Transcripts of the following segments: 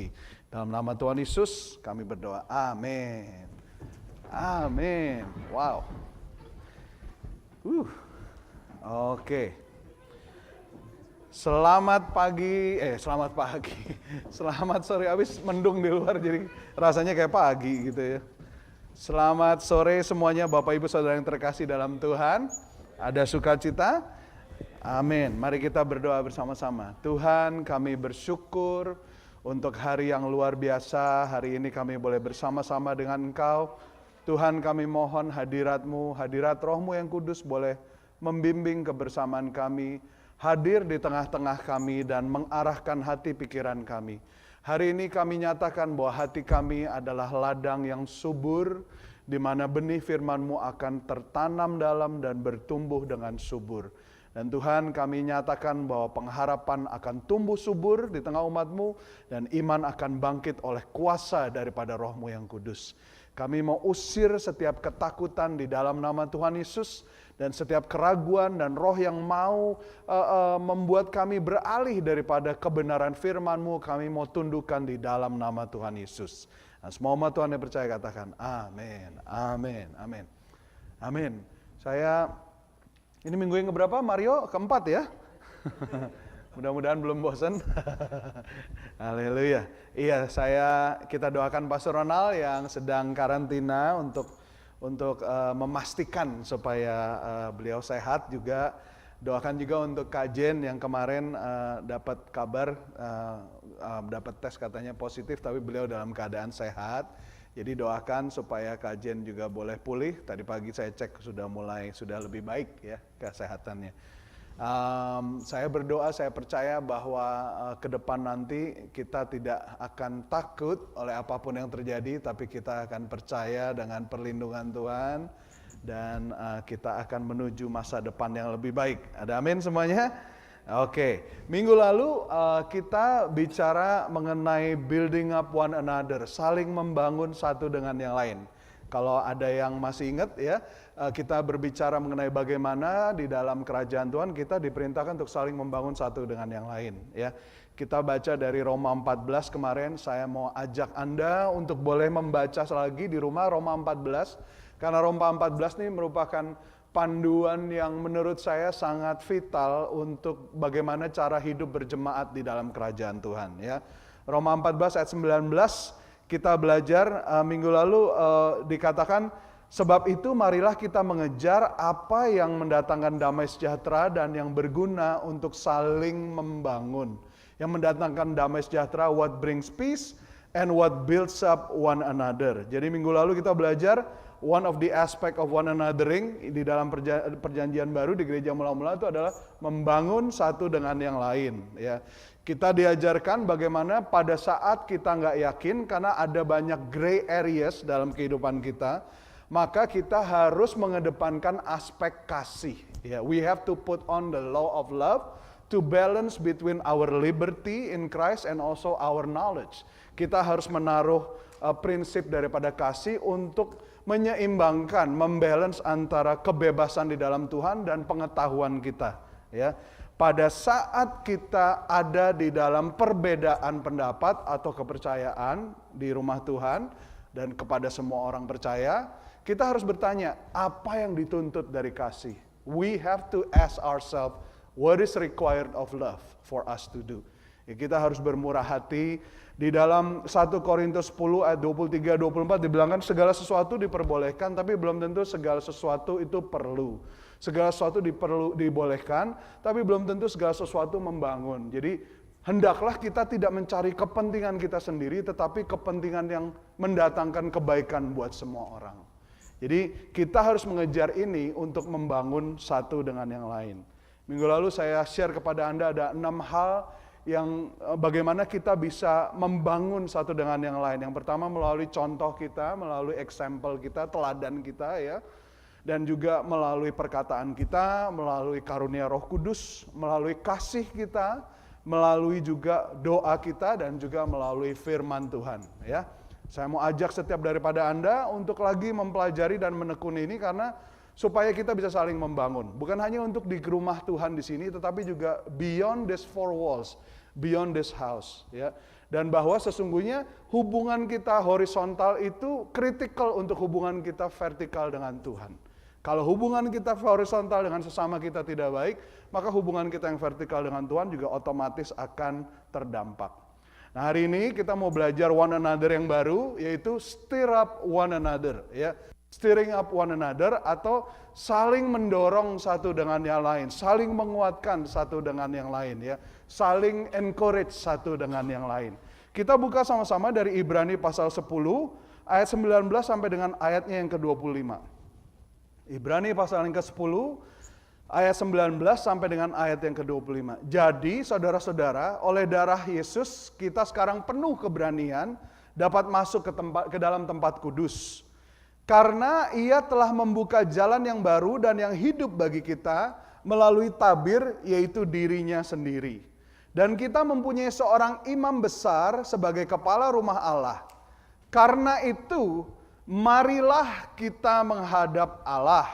lagi. Dalam nama Tuhan Yesus kami berdoa. Amin. Amin. Wow. Oke. Selamat pagi. Selamat sore. Habis mendung di luar jadi rasanya kayak pagi gitu ya. Selamat sore semuanya Bapak Ibu Saudara yang terkasih dalam Tuhan. Ada sukacita? Amin. Mari kita berdoa bersama-sama. Tuhan, kami bersyukur untuk hari yang luar biasa. Hari ini kami boleh bersama-sama dengan Engkau. Tuhan, kami mohon hadirat-Mu, hadirat Roh-Mu yang kudus boleh membimbing kebersamaan kami, hadir di tengah-tengah kami dan mengarahkan hati pikiran kami. Hari ini kami nyatakan bahwa hati kami adalah ladang yang subur, di mana benih firman-Mu akan tertanam dalam dan bertumbuh dengan subur. Dan Tuhan, kami nyatakan bahwa pengharapan akan tumbuh subur di tengah umat-Mu, dan iman akan bangkit oleh kuasa daripada Roh-Mu yang kudus. Kami mau usir setiap ketakutan di dalam nama Tuhan Yesus, dan setiap keraguan dan roh yang mau membuat kami beralih daripada kebenaran firman-Mu, kami mau tundukkan di dalam nama Tuhan Yesus. Nah, semua umat Tuhan yang percaya katakan amin, amin, amin, amin. Ini minggu yang keberapa Mario? Keempat ya? Mudah-mudahan belum bosan. Haleluya. Iya, kita doakan Pastor Ronald yang sedang karantina untuk memastikan supaya beliau sehat, juga doakan juga untuk Kak Jen yang kemarin dapat kabar dapat tes katanya positif tapi beliau dalam keadaan sehat. Jadi doakan supaya Kak Jen juga boleh pulih. Tadi pagi saya cek sudah lebih baik ya kesehatannya. Saya berdoa, saya percaya bahwa ke depan nanti kita tidak akan takut oleh apapun yang terjadi, tapi kita akan percaya dengan perlindungan Tuhan dan kita akan menuju masa depan yang lebih baik. Ada amin semuanya? Oke, minggu lalu kita bicara mengenai building up one another, saling membangun satu dengan yang lain. Kalau ada yang masih ingat ya, kita berbicara mengenai bagaimana di dalam kerajaan Tuhan kita diperintahkan untuk saling membangun satu dengan yang lain ya. Kita baca dari Roma 14 kemarin, saya mau ajak Anda untuk boleh membaca lagi di rumah Roma 14. Karena Roma 14 ini merupakan panduan yang menurut saya sangat vital untuk bagaimana cara hidup berjemaat di dalam kerajaan Tuhan ya. Roma 14 ayat 19 kita belajar minggu lalu dikatakan, sebab itu marilah kita mengejar apa yang mendatangkan damai sejahtera dan yang berguna untuk saling membangun. Yang mendatangkan damai sejahtera, what brings peace and what builds up one another. Jadi minggu lalu kita belajar one of the aspect of one anothering di dalam perjanjian baru di gereja mula-mula itu adalah membangun satu dengan yang lain ya. Kita diajarkan bagaimana pada saat kita nggak yakin karena ada banyak gray areas dalam kehidupan kita, maka kita harus mengedepankan aspek kasih. Ya, we have to put on the law of love to balance between our liberty in Christ and also our knowledge. Kita harus menaruh prinsip daripada kasih untuk menyeimbangkan, membalance antara kebebasan di dalam Tuhan dan pengetahuan kita. Ya. Pada saat kita ada di dalam perbedaan pendapat atau kepercayaan di rumah Tuhan dan kepada semua orang percaya, kita harus bertanya, apa yang dituntut dari kasih? We have to ask ourselves, what is required of love for us to do? Ya, kita harus bermurah hati. Di dalam 1 Korintus 10 ayat 23-24 dibilangkan segala sesuatu diperbolehkan, tapi belum tentu segala sesuatu itu perlu. Segala sesuatu dibolehkan, tapi belum tentu segala sesuatu membangun. Jadi hendaklah kita tidak mencari kepentingan kita sendiri, tetapi kepentingan yang mendatangkan kebaikan buat semua orang. Jadi kita harus mengejar ini untuk membangun satu dengan yang lain. Minggu lalu saya share kepada Anda ada 6 hal yang bagaimana kita bisa membangun satu dengan yang lain. Yang pertama melalui contoh kita, melalui example kita, teladan kita ya. Dan juga melalui perkataan kita, melalui karunia Roh Kudus, melalui kasih kita, melalui juga doa kita dan juga melalui firman Tuhan ya. Saya mau ajak setiap daripada Anda untuk lagi mempelajari dan menekuni ini karena supaya kita bisa saling membangun. Bukan hanya untuk di rumah Tuhan di sini, tetapi juga beyond these four walls, beyond this house. Ya. Dan bahwa sesungguhnya hubungan kita horizontal itu kritikal untuk hubungan kita vertikal dengan Tuhan. Kalau hubungan kita horizontal dengan sesama kita tidak baik, maka hubungan kita yang vertikal dengan Tuhan juga otomatis akan terdampak. Nah, hari ini kita mau belajar one another yang baru, yaitu stir up one another, ya. Stirring up one another atau saling mendorong satu dengan yang lain, saling menguatkan satu dengan yang lain, ya, saling encourage satu dengan yang lain. Kita buka sama-sama dari Ibrani pasal 10 ayat 19 sampai dengan ayatnya yang ke-25. Ibrani pasal yang ke-10 ayat 19 sampai dengan ayat yang ke-25. Jadi saudara-saudara, oleh darah Yesus kita sekarang penuh keberanian dapat masuk ke dalam tempat kudus. Karena ia telah membuka jalan yang baru dan yang hidup bagi kita melalui tabir, yaitu dirinya sendiri. Dan kita mempunyai seorang imam besar sebagai kepala rumah Allah. Karena itu, marilah kita menghadap Allah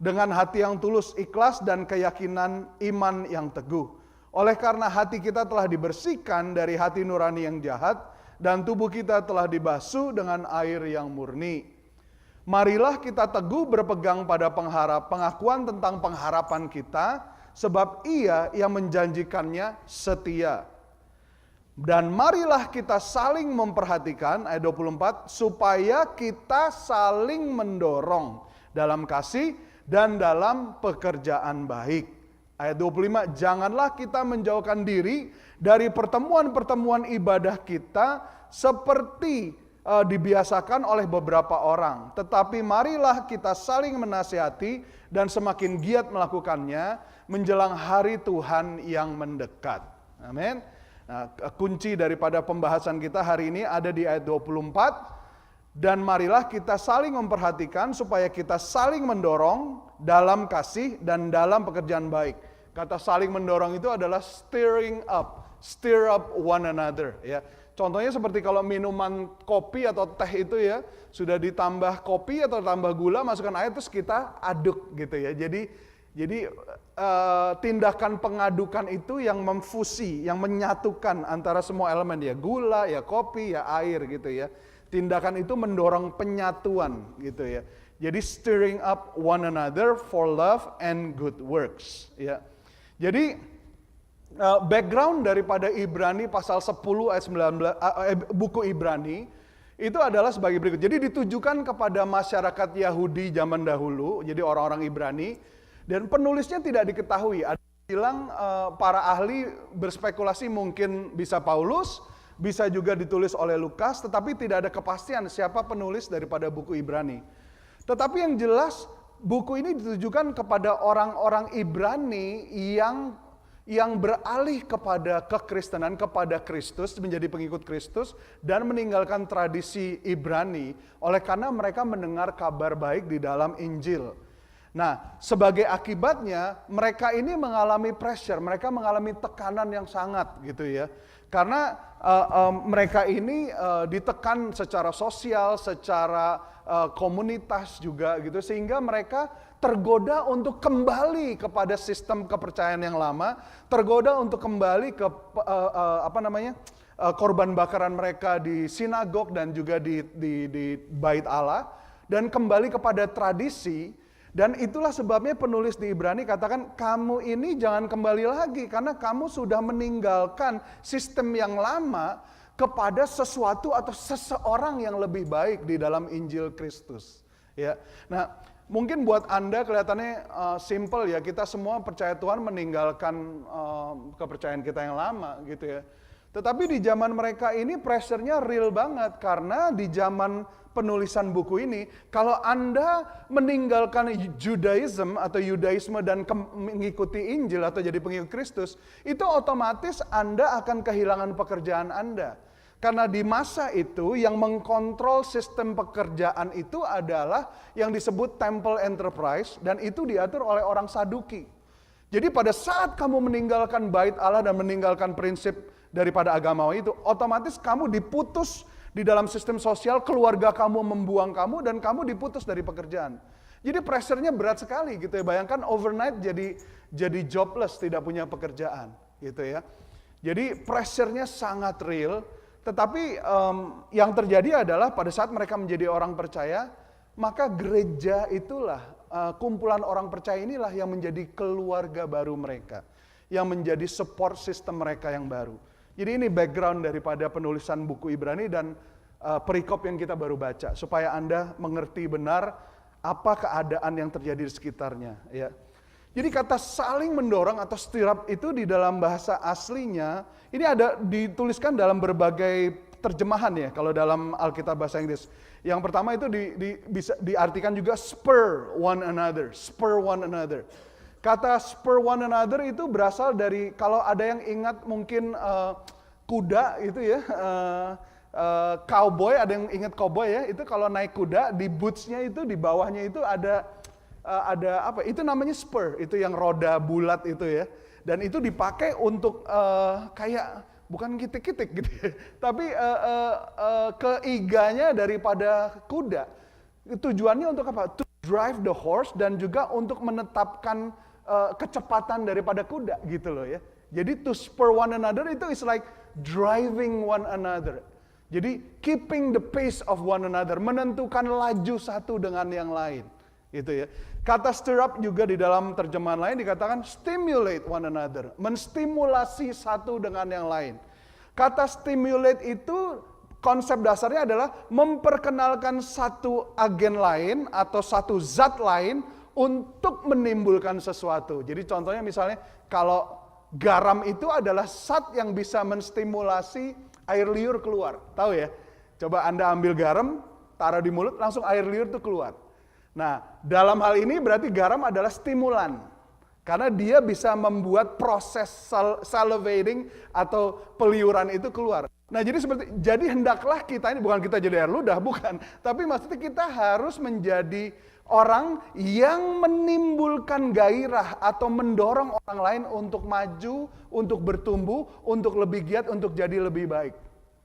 dengan hati yang tulus, ikhlas, dan keyakinan iman yang teguh. Oleh karena hati kita telah dibersihkan dari hati nurani yang jahat, dan tubuh kita telah dibasuh dengan air yang murni. Marilah kita teguh berpegang pada pengakuan tentang pengharapan kita, sebab Ia yang menjanjikannya setia. Dan marilah kita saling memperhatikan, ayat 24, supaya kita saling mendorong dalam kasih dan dalam pekerjaan baik. Ayat 25, janganlah kita menjauhkan diri dari pertemuan-pertemuan ibadah kita seperti dibiasakan oleh beberapa orang. Tetapi marilah kita saling menasihati dan semakin giat melakukannya menjelang hari Tuhan yang mendekat. Amin. Nah, kunci daripada pembahasan kita hari ini ada di ayat 24. Dan marilah kita saling memperhatikan supaya kita saling mendorong dalam kasih dan dalam pekerjaan baik. Kata saling mendorong itu adalah stir up one another, ya. Contohnya seperti kalau minuman kopi atau teh itu, ya, sudah ditambah kopi atau tambah gula, masukkan air terus kita aduk gitu, ya. Jadi tindakan pengadukan itu yang memfusi, yang menyatukan antara semua elemen, ya, gula, ya, kopi, ya, air gitu, ya. Tindakan itu mendorong penyatuan gitu, ya. Jadi stirring up one another for love and good works, ya. Jadi background daripada Ibrani pasal 10 ayat 19 buku Ibrani itu adalah sebagai berikut. Jadi ditujukan kepada masyarakat Yahudi zaman dahulu, jadi orang-orang Ibrani, dan penulisnya tidak diketahui. Ada yang bilang para ahli berspekulasi mungkin bisa Paulus, bisa juga ditulis oleh Lukas, tetapi tidak ada kepastian siapa penulis daripada buku Ibrani. Tetapi yang jelas buku ini ditujukan kepada orang-orang Ibrani yang beralih kepada kekristenan, kepada Kristus, menjadi pengikut Kristus, dan meninggalkan tradisi Ibrani, oleh karena mereka mendengar kabar baik di dalam Injil. Nah, sebagai akibatnya, mereka ini mengalami pressure, mereka mengalami tekanan yang sangat gitu, ya. Karena mereka ini ditekan secara sosial, secara komunitas juga gitu, sehingga mereka tergoda untuk kembali kepada sistem kepercayaan yang lama, tergoda untuk kembali ke korban bakaran mereka di sinagog dan juga di bait Allah, dan kembali kepada tradisi. Dan itulah sebabnya penulis di Ibrani katakan, kamu ini jangan kembali lagi karena kamu sudah meninggalkan sistem yang lama kepada sesuatu atau seseorang yang lebih baik di dalam Injil Kristus. Ya, nah mungkin buat Anda kelihatannya simple, ya, kita semua percaya Tuhan meninggalkan kepercayaan kita yang lama gitu, ya. Tetapi di zaman mereka ini pressure-nya real banget, karena di zaman penulisan buku ini, kalau Anda meninggalkan Judaism atau Yudaisme dan mengikuti Injil atau jadi pengikut Kristus, itu otomatis Anda akan kehilangan pekerjaan Anda. Karena di masa itu yang mengkontrol sistem pekerjaan itu adalah yang disebut temple enterprise, dan itu diatur oleh orang Saduki. Jadi pada saat kamu meninggalkan bait Allah dan meninggalkan prinsip daripada agama itu, otomatis kamu diputus di dalam sistem sosial, keluarga kamu membuang kamu, dan kamu diputus dari pekerjaan. Jadi pressure-nya berat sekali gitu, ya. Bayangkan overnight jadi jobless, tidak punya pekerjaan gitu, ya. Jadi pressure-nya sangat real. Tetapi yang terjadi adalah pada saat mereka menjadi orang percaya, maka gereja itulah, kumpulan orang percaya inilah yang menjadi keluarga baru mereka. Yang menjadi support system mereka yang baru. Jadi ini background daripada penulisan buku Ibrani dan perikop yang kita baru baca. Supaya Anda mengerti benar apa keadaan yang terjadi di sekitarnya. Ya. Jadi kata saling mendorong atau stir up itu di dalam bahasa aslinya, ini ada dituliskan dalam berbagai terjemahan ya, kalau dalam Alkitab bahasa Inggris. Yang pertama itu bisa diartikan juga spur one another, spur one another. Kata spur one another itu berasal dari, kalau ada yang ingat mungkin kuda itu ya, cowboy, ada yang ingat cowboy ya, itu kalau naik kuda di bootsnya itu, di bawahnya itu ada apa? Itu namanya spur, itu yang roda bulat itu ya. Dan itu dipakai untuk kayak bukan kitik-kitik gitu ya, tapi keiganya daripada kuda. Tujuannya untuk apa? To drive the horse dan juga untuk menetapkan kecepatan daripada kuda gitu loh ya. Jadi to spur one another itu is like driving one another. Jadi keeping the pace of one another, menentukan laju satu dengan yang lain. Gitu ya. Kata stir up juga di dalam terjemahan lain dikatakan stimulate one another, menstimulasi satu dengan yang lain. Kata stimulate itu konsep dasarnya adalah memperkenalkan satu agen lain atau satu zat lain untuk menimbulkan sesuatu. Jadi contohnya misalnya kalau garam itu adalah zat yang bisa menstimulasi air liur keluar. Tahu ya? Coba Anda ambil garam, taruh di mulut, langsung air liur itu keluar. Nah, dalam hal ini berarti garam adalah stimulan. Karena dia bisa membuat proses salivating atau peliuran itu keluar. Nah, jadi hendaklah kita ini, bukan kita jadi air ludah, bukan. Tapi maksudnya kita harus menjadi orang yang menimbulkan gairah atau mendorong orang lain untuk maju, untuk bertumbuh, untuk lebih giat, untuk jadi lebih baik.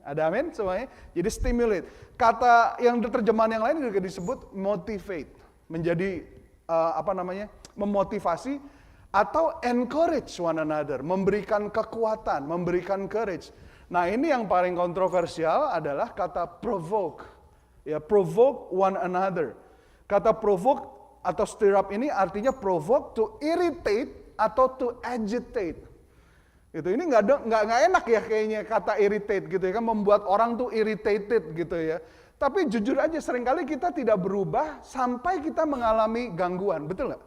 Ada amin semuanya? Jadi stimulate. Kata yang terjemahan yang lain juga disebut motivate. Menjadi memotivasi atau encourage one another. Memberikan kekuatan, memberikan courage. Nah ini yang paling kontroversial adalah kata provoke. Ya, provoke one another. Kata provoke atau stir up ini artinya provoke to irritate atau to agitate. Itu ini nggak enak ya kayaknya kata irritate gitu ya kan, membuat orang tuh irritated gitu ya. Tapi jujur aja seringkali kita tidak berubah sampai kita mengalami gangguan, betul nggak?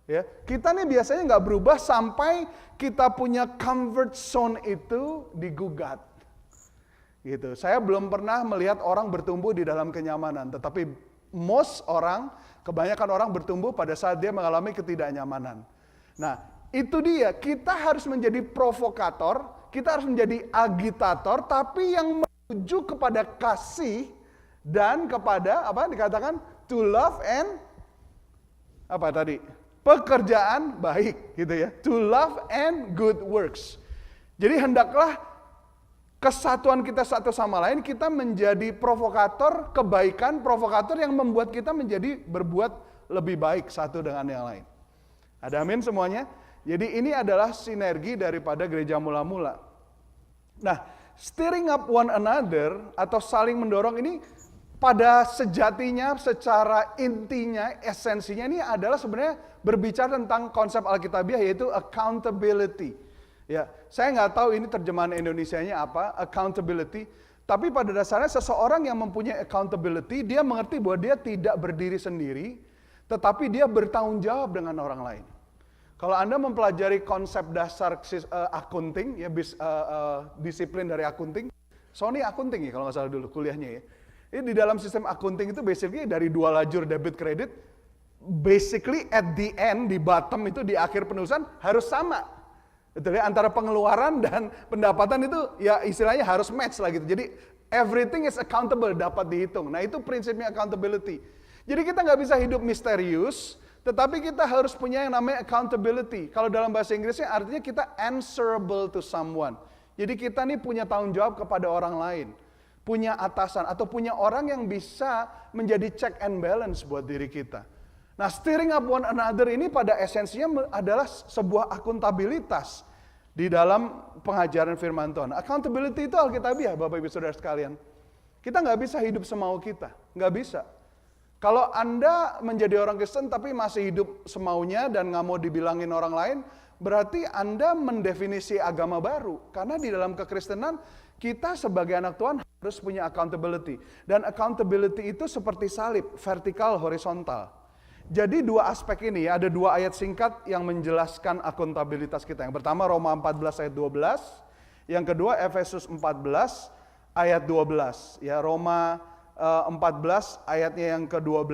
Ya, kita nih biasanya nggak berubah sampai kita punya comfort zone itu digugat. Gitu. Saya belum pernah melihat orang bertumbuh di dalam kenyamanan, tetapi kebanyakan orang bertumbuh pada saat dia mengalami ketidaknyamanan. Nah, itu dia, kita harus menjadi provokator, kita harus menjadi agitator, tapi yang menuju kepada kasih dan kepada apa dikatakan to love and apa tadi? Pekerjaan baik gitu ya. To love and good works. Jadi hendaklah kesatuan kita satu sama lain, kita menjadi provokator kebaikan, provokator yang membuat kita menjadi berbuat lebih baik satu dengan yang lain. Ada amin semuanya? Jadi ini adalah sinergi daripada gereja mula-mula. Nah, stirring up one another atau saling mendorong ini pada sejatinya, secara intinya, esensinya ini adalah sebenarnya berbicara tentang konsep Alkitabiah yaitu accountability. Ya, saya nggak tahu ini terjemahan Indonesianya apa, accountability. Tapi pada dasarnya seseorang yang mempunyai accountability, dia mengerti bahwa dia tidak berdiri sendiri, tetapi dia bertanggung jawab dengan orang lain. Kalau Anda mempelajari konsep dasar akunting, ya disiplin dari akunting, Sony akunting ya kalau nggak salah dulu kuliahnya ya. Ini di dalam sistem akunting itu basically dari dua lajur debit kredit, basically at the end, di bottom itu di akhir penulisan harus sama. Betul ya, antara pengeluaran dan pendapatan itu ya istilahnya harus match lah gitu. Jadi everything is accountable, dapat dihitung. Nah itu prinsipnya accountability. Jadi kita nggak bisa hidup misterius, tetapi kita harus punya yang namanya accountability. Kalau dalam bahasa Inggrisnya artinya kita answerable to someone. Jadi kita nih punya tanggung jawab kepada orang lain. Punya atasan atau punya orang yang bisa menjadi check and balance buat diri kita. Nah, stirring up one another ini pada esensinya adalah sebuah akuntabilitas. di dalam pengajaran firman Tuhan. Accountability itu alkitabiah, Bapak Ibu Saudara sekalian. Kita nggak bisa hidup semau kita, nggak bisa. Kalau Anda menjadi orang Kristen tapi masih hidup semaunya dan nggak mau dibilangin orang lain, berarti Anda mendefinisi agama baru. Karena di dalam kekristenan, kita sebagai anak Tuhan harus punya accountability. Dan accountability itu seperti salib, vertikal, horizontal. Jadi dua aspek ini, ada dua ayat singkat yang menjelaskan akuntabilitas kita. Yang pertama Roma 14 ayat 12, yang kedua Efesus 14 ayat 12. Ya, Roma 14 ayatnya yang ke-12,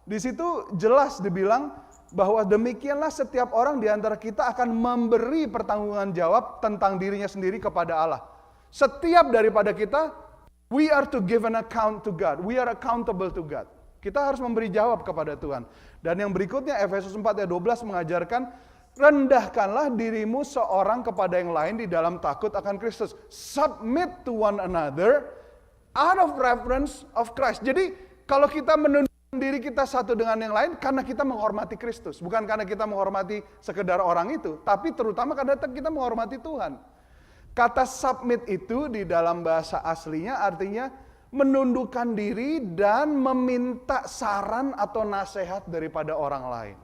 di situ jelas dibilang bahwa demikianlah setiap orang di antara kita akan memberi pertanggungan jawab tentang dirinya sendiri kepada Allah. Setiap daripada kita, we are to give an account to God. We are accountable to God. Kita harus memberi jawab kepada Tuhan. Dan yang berikutnya Efesus 4 ayat 12 mengajarkan, rendahkanlah dirimu seorang kepada yang lain di dalam takut akan Kristus. Submit to one another out of reverence of Christ. Jadi kalau kita menundukkan diri kita satu dengan yang lain, karena kita menghormati Kristus. Bukan karena kita menghormati sekedar orang itu, tapi terutama karena kita menghormati Tuhan. Kata submit itu di dalam bahasa aslinya artinya menundukkan diri dan meminta saran atau nasihat daripada orang lain.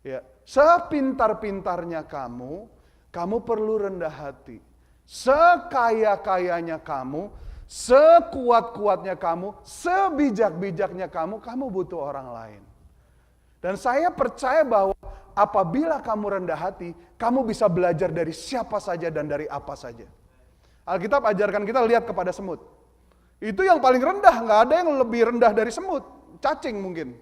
Ya, sepintar-pintarnya kamu perlu rendah hati. Sekaya-kayanya kamu, sekuat-kuatnya kamu, sebijak-bijaknya kamu butuh orang lain. Dan saya percaya bahwa apabila kamu rendah hati, kamu bisa belajar dari siapa saja dan dari apa saja. Alkitab ajarkan kita lihat kepada semut. Itu yang paling rendah, nggak ada yang lebih rendah dari semut. Cacing mungkin.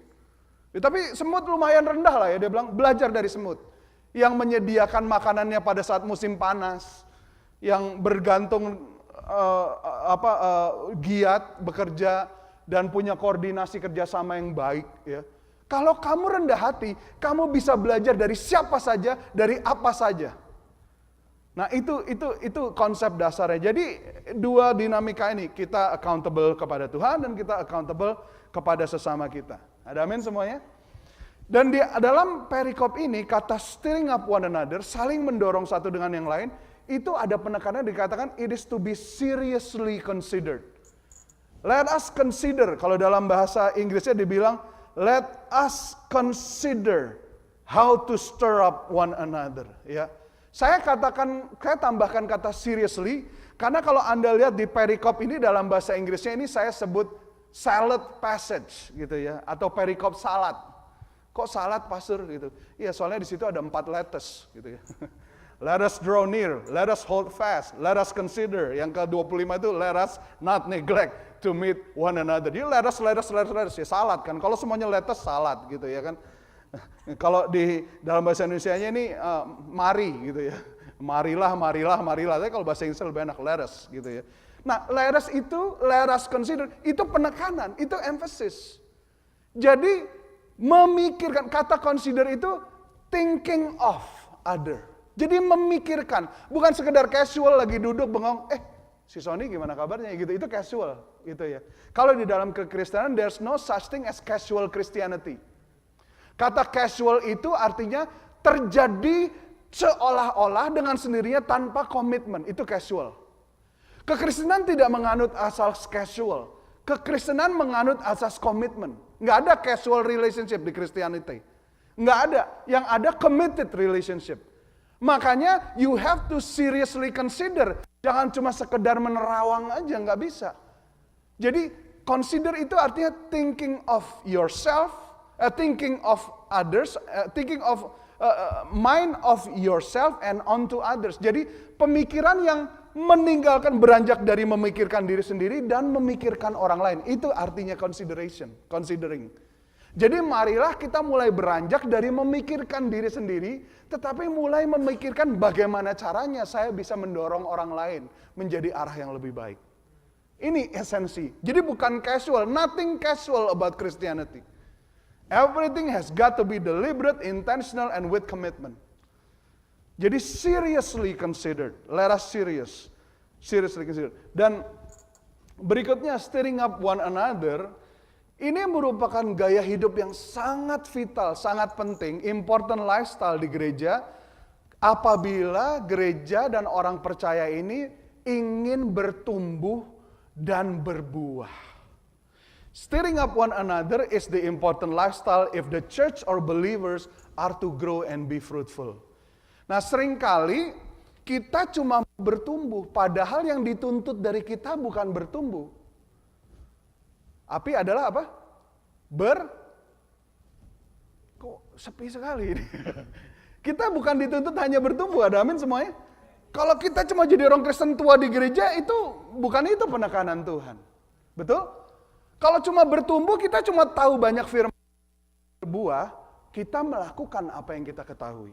Ya, tapi semut lumayan rendah lah ya, dia bilang belajar dari semut. Yang menyediakan makanannya pada saat musim panas. Yang bergantung giat, bekerja, dan punya koordinasi kerjasama yang baik. Ya. Kalau kamu rendah hati, kamu bisa belajar dari siapa saja, dari apa saja. Nah itu konsep dasarnya. Jadi dua dinamika ini, kita accountable kepada Tuhan dan kita accountable kepada sesama kita. Ada amin semuanya? Dan di dalam perikop ini kata stirring up one another, saling mendorong satu dengan yang lain, itu ada penekanan dikatakan it is to be seriously considered. Let us consider, kalau dalam bahasa Inggrisnya dibilang let us consider how to stir up one another, ya. Saya tambahkan kata seriously, karena kalau Anda lihat di perikop ini dalam bahasa Inggrisnya ini saya sebut salad passage gitu ya, atau perikop salad. Kok salad pastor gitu? Iya, soalnya di situ ada 4 lettuce gitu ya. Let us draw near, let us hold fast, let us consider. Yang ke-25 itu let us not neglect to meet one another. Jadi let us, ya salad kan. Kalau semuanya lettuce salad gitu ya kan. Kalau di dalam bahasa Indonesianya ini mari gitu ya. Marilah. Tapi kalau bahasa Inggris lebih enak let us gitu ya. Nah, let us consider, itu penekanan, itu emphasis. Jadi memikirkan, kata consider itu thinking of other. Jadi memikirkan, bukan sekedar casual lagi duduk bengong, si Sony gimana kabarnya gitu, itu casual gitu ya. Kalau di dalam kekristenan there's no such thing as casual Christianity. Kata casual itu artinya terjadi seolah-olah dengan sendirinya tanpa komitmen. Itu casual. Kekristenan tidak menganut asas casual. Kekristenan menganut asas komitmen. Nggak ada casual relationship di Christianity. Nggak ada. Yang ada committed relationship. Makanya you have to seriously consider. Jangan cuma sekedar menerawang aja, nggak bisa. Jadi consider itu artinya thinking of yourself, thinking of others, thinking of mind of yourself and onto others. Jadi pemikiran yang meninggalkan, beranjak dari memikirkan diri sendiri dan memikirkan orang lain. Itu artinya considering. Jadi marilah kita mulai beranjak dari memikirkan diri sendiri, tetapi mulai memikirkan bagaimana caranya saya bisa mendorong orang lain menjadi arah yang lebih baik. Ini esensi. Jadi bukan casual, nothing casual about Christianity. Everything has got to be deliberate, intentional, and with commitment. Jadi seriously considered. Let us seriously consider. Dan berikutnya stirring up one another. Ini merupakan gaya hidup yang sangat vital, sangat penting, important lifestyle di gereja. apabila gereja dan orang percaya ini ingin bertumbuh dan berbuah. Stirring up one another is the important lifestyle if the church or believers are to grow and be fruitful. Nah, seringkali kita cuma bertumbuh, padahal yang dituntut dari kita bukan bertumbuh. Tapi adalah apa? Kok sepi sekali ini? Kita bukan dituntut hanya bertumbuh, ada amin semuanya? Kalau kita cuma jadi orang Kristen tua di gereja, bukan itu penekanan Tuhan. Betul? Kalau cuma bertumbuh, kita cuma tahu banyak firman berbuah, kita melakukan apa yang kita ketahui.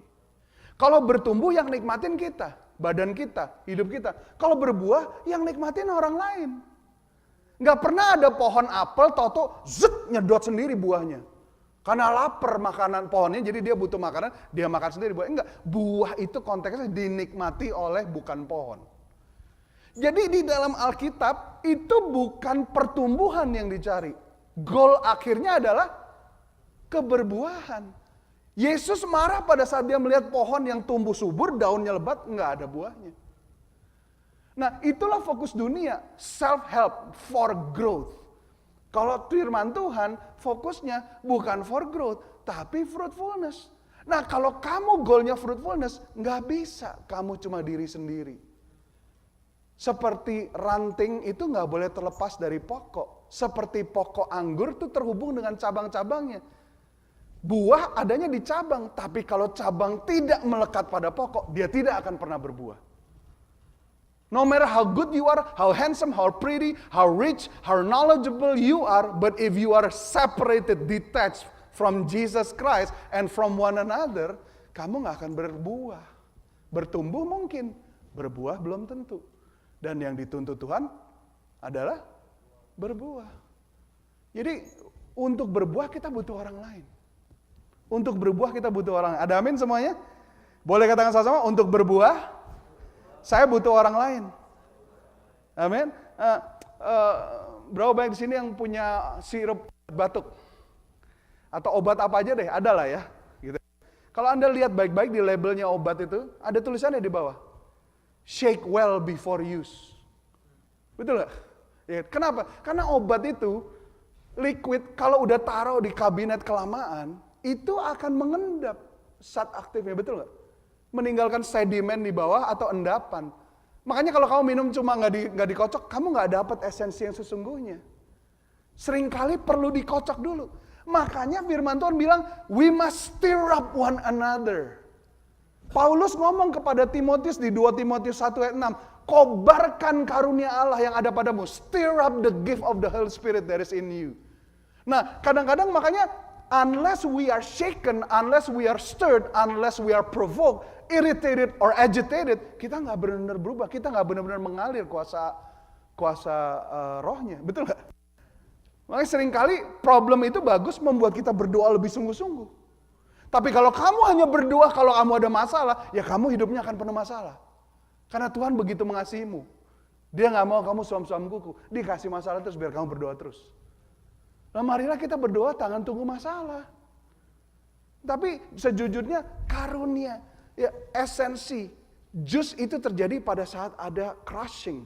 Kalau bertumbuh, yang nikmatin kita, badan kita, hidup kita. Kalau berbuah, yang nikmatin orang lain. Nggak pernah ada pohon apel, toto, nyedot sendiri buahnya. Karena lapar makanan pohonnya, jadi dia butuh makanan, dia makan sendiri buah. Enggak, buah itu konteksnya dinikmati oleh bukan pohon. Jadi di dalam Alkitab, itu bukan pertumbuhan yang dicari. Goal akhirnya adalah keberbuahan. Yesus marah pada saat dia melihat pohon yang tumbuh subur, daunnya lebat, enggak ada buahnya. Nah, itulah fokus dunia, self-help for growth. Kalau firman Tuhan, fokusnya bukan for growth, tapi fruitfulness. Nah, kalau kamu goalnya fruitfulness, nggak bisa kamu cuma diri sendiri. Seperti ranting itu nggak boleh terlepas dari pokok. Seperti pokok anggur itu terhubung dengan cabang-cabangnya. Buah adanya di cabang, tapi kalau cabang tidak melekat pada pokok, dia tidak akan pernah berbuah. No matter how good you are, how handsome, how pretty, how rich, how knowledgeable you are, but if you are separated, detached from Jesus Christ and from one another, kamu nggak akan berbuah. Bertumbuh mungkin, berbuah belum tentu. Dan yang dituntut Tuhan adalah berbuah. Jadi untuk berbuah kita butuh orang lain. Untuk berbuah kita butuh orang lain. Ada amin semuanya? Boleh katakan sama-sama, untuk berbuah saya butuh orang lain. Amin. Berapa banyak di sini yang punya sirup batuk? Atau obat apa aja deh, ada lah ya. Gitu. Kalau Anda lihat baik-baik di labelnya obat itu, ada tulisannya di bawah. Shake well before use. Betul gak? Ya, kenapa? Karena obat itu, liquid, kalau udah taruh di kabinet kelamaan, itu akan mengendap zat aktifnya, betul gak? Meninggalkan sedimen di bawah atau endapan. Makanya kalau kamu minum cuma nggak dikocok, kamu nggak dapat esensi yang sesungguhnya. Seringkali perlu dikocok dulu. Makanya firman Tuhan bilang, we must stir up one another. Paulus ngomong kepada Timotius di 2 Timotius 1 ayat 6, kobarkan karunia Allah yang ada padamu, stir up the gift of the Holy Spirit that is in you. Nah, kadang-kadang makanya unless we are shaken, unless we are stirred, unless we are provoked, irritated or agitated, kita nggak benar-benar berubah, kita nggak benar-benar mengalir kuasa rohnya, betul nggak? Makanya seringkali problem itu bagus membuat kita berdoa lebih sungguh-sungguh. Tapi kalau kamu hanya berdoa kalau kamu ada masalah, ya kamu hidupnya akan penuh masalah. Karena Tuhan begitu mengasihimu. Dia nggak mau kamu suam-suam kuku, dikasih masalah terus biar kamu berdoa terus. Nah, marilah kita berdoa tangan tunggu masalah. Tapi sejujurnya karunia, ya esensi, jus itu terjadi pada saat ada crushing.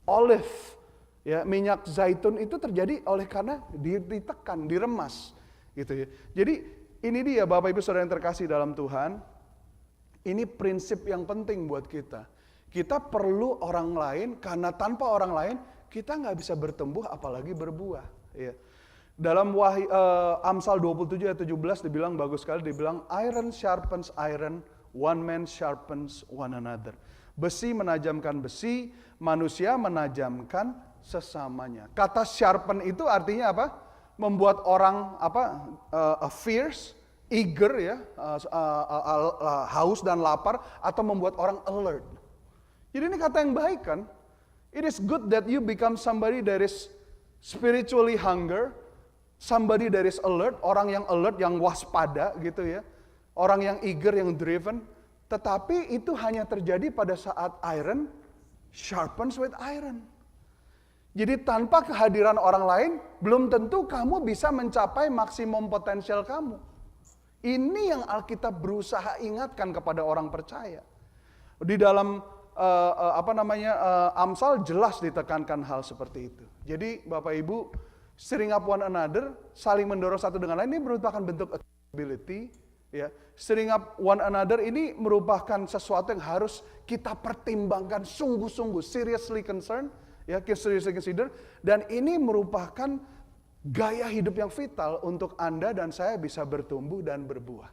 Olive, ya minyak zaitun itu terjadi oleh karena ditekan, diremas, gitu ya. Jadi ini dia Bapak Ibu Saudara yang terkasih dalam Tuhan. Ini prinsip yang penting buat kita. Kita perlu orang lain karena tanpa orang lain kita nggak bisa bertumbuh apalagi berbuah. Ya. Dalam Amsal 27 ayat 17 dibilang bagus sekali, dibilang iron sharpens iron, one man sharpens one another. Besi menajamkan besi, manusia menajamkan sesamanya. Kata sharpen itu artinya apa? Membuat orang fierce, eager ya, haus dan lapar, atau membuat orang alert. Jadi ini kata yang baik kan? It is good that you become somebody that is spiritually hunger, somebody that is alert, orang yang alert, yang waspada gitu ya. Orang yang eager, yang driven. Tetapi itu hanya terjadi pada saat iron sharpens with iron. Jadi tanpa kehadiran orang lain, belum tentu kamu bisa mencapai maksimum potensial kamu. Ini yang Alkitab berusaha ingatkan kepada orang percaya. Di dalam Amsal jelas ditekankan hal seperti itu. Jadi Bapak Ibu, stirring up one another, saling mendorong satu dengan lain, ini merupakan bentuk accountability. Ya, stirring up one another ini merupakan sesuatu yang harus kita pertimbangkan sungguh-sungguh, seriously concerned, ya, seriously consider, dan ini merupakan gaya hidup yang vital untuk Anda dan saya bisa bertumbuh dan berbuah.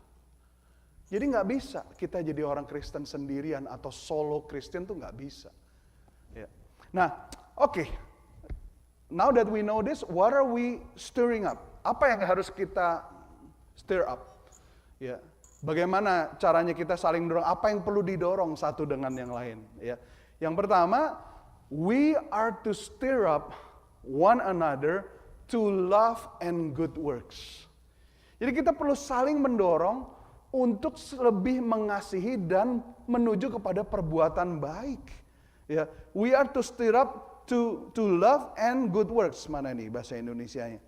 Jadi nggak bisa kita jadi orang Kristen sendirian atau solo Kristen tuh nggak bisa. Ya. Nah, oke. Now that we know this, what are we stirring up? Apa yang harus kita stir up? Ya. Bagaimana caranya kita saling dorong? Apa yang perlu didorong satu dengan yang lain? Ya. Yang pertama, we are to stir up one another to love and good works. Jadi kita perlu saling mendorong untuk lebih mengasihi dan menuju kepada perbuatan baik. Ya, we are to stir up to love and good works. Mana nih bahasa Indonesianya?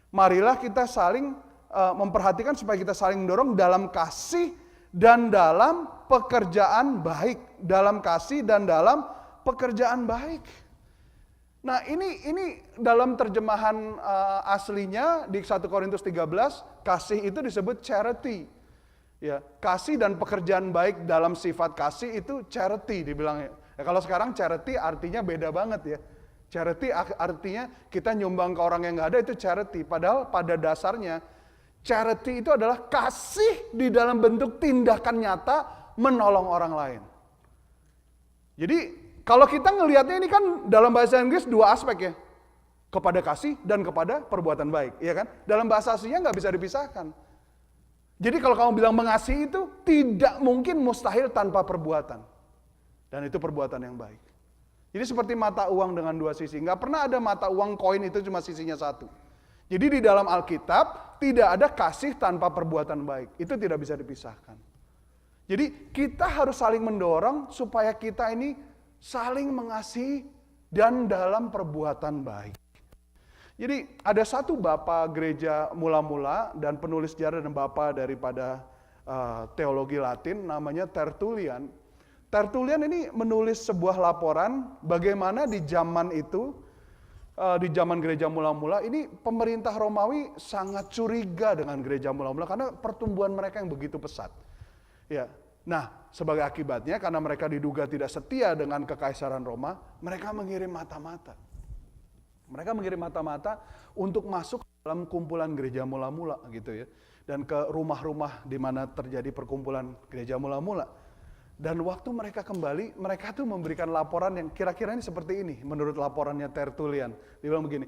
Marilah kita saling memperhatikan supaya kita saling mendorong dalam kasih dan dalam pekerjaan baik, dalam kasih dan dalam pekerjaan baik. Nah, ini dalam terjemahan aslinya di 1 Korintus 13, kasih itu disebut charity. Ya, kasih dan pekerjaan baik dalam sifat kasih itu charity dibilangnya. Ya, kalau sekarang charity artinya beda banget ya. Charity artinya kita nyumbang ke orang yang nggak ada, itu charity. Padahal pada dasarnya charity itu adalah kasih di dalam bentuk tindakan nyata menolong orang lain. Jadi kalau kita ngelihatnya ini kan dalam bahasa Inggris dua aspek ya. Kepada kasih dan kepada perbuatan baik, ya kan? Dalam bahasa aslinya nggak bisa dipisahkan. Jadi kalau kamu bilang mengasihi itu tidak mungkin, mustahil tanpa perbuatan. Dan itu perbuatan yang baik. Jadi seperti mata uang dengan dua sisi. Nggak pernah ada mata uang koin itu cuma sisinya satu. Jadi di dalam Alkitab tidak ada kasih tanpa perbuatan baik. Itu tidak bisa dipisahkan. Jadi kita harus saling mendorong supaya kita ini saling mengasihi dan dalam perbuatan baik. Jadi ada satu bapak gereja mula-mula dan penulis sejarah dan bapak daripada teologi Latin namanya Tertullian. Tertullian ini menulis sebuah laporan bagaimana di zaman itu, di zaman gereja mula-mula ini pemerintah Romawi sangat curiga dengan gereja mula-mula karena pertumbuhan mereka yang begitu pesat. Ya. Nah, sebagai akibatnya karena mereka diduga tidak setia dengan kekaisaran Roma, mereka mengirim mata-mata. Mereka mengirim mata-mata untuk masuk dalam kumpulan gereja mula-mula gitu ya. Dan ke rumah-rumah di mana terjadi perkumpulan gereja mula-mula. Dan waktu mereka kembali, mereka tuh memberikan laporan yang kira-kira ini seperti ini menurut laporannya Tertullian. Dia bilang begini,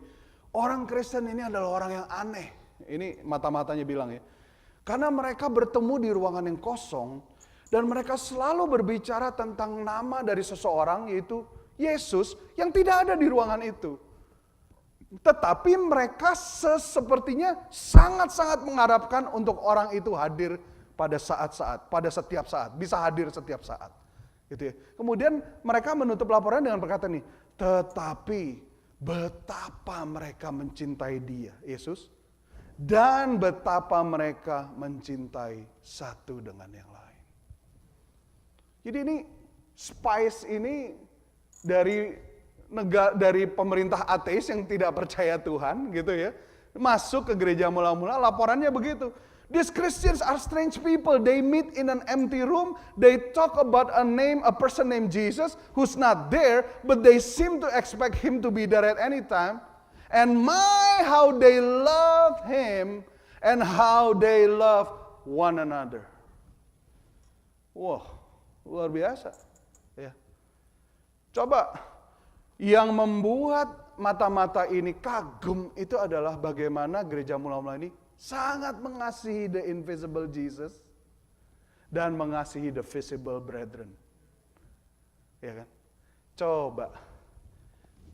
orang Kristen ini adalah orang yang aneh. Ini mata-matanya bilang ya. Karena mereka bertemu di ruangan yang kosong, dan mereka selalu berbicara tentang nama dari seseorang, yaitu Yesus, yang tidak ada di ruangan itu. Tetapi mereka sepertinya sangat-sangat mengharapkan untuk orang itu hadir pada saat-saat, pada setiap saat, bisa hadir setiap saat. Gitu ya. Kemudian mereka menutup laporan dengan berkata nih, tetapi betapa mereka mencintai dia, Yesus, dan betapa mereka mencintai satu dengan yang lain. Jadi ini spice ini dari pemerintah ateis yang tidak percaya Tuhan gitu ya. Masuk ke gereja mula-mula laporannya begitu. These Christians are strange people. They meet in an empty room. They talk about a person named Jesus who's not there, but they seem to expect him to be there at any time. And my, how they love him and how they love one another. Wow. Luar biasa. Ya. Coba, yang membuat mata-mata ini kagum itu adalah bagaimana gereja mula-mula ini sangat mengasihi the invisible Jesus dan mengasihi the visible brethren. Ya kan? Coba,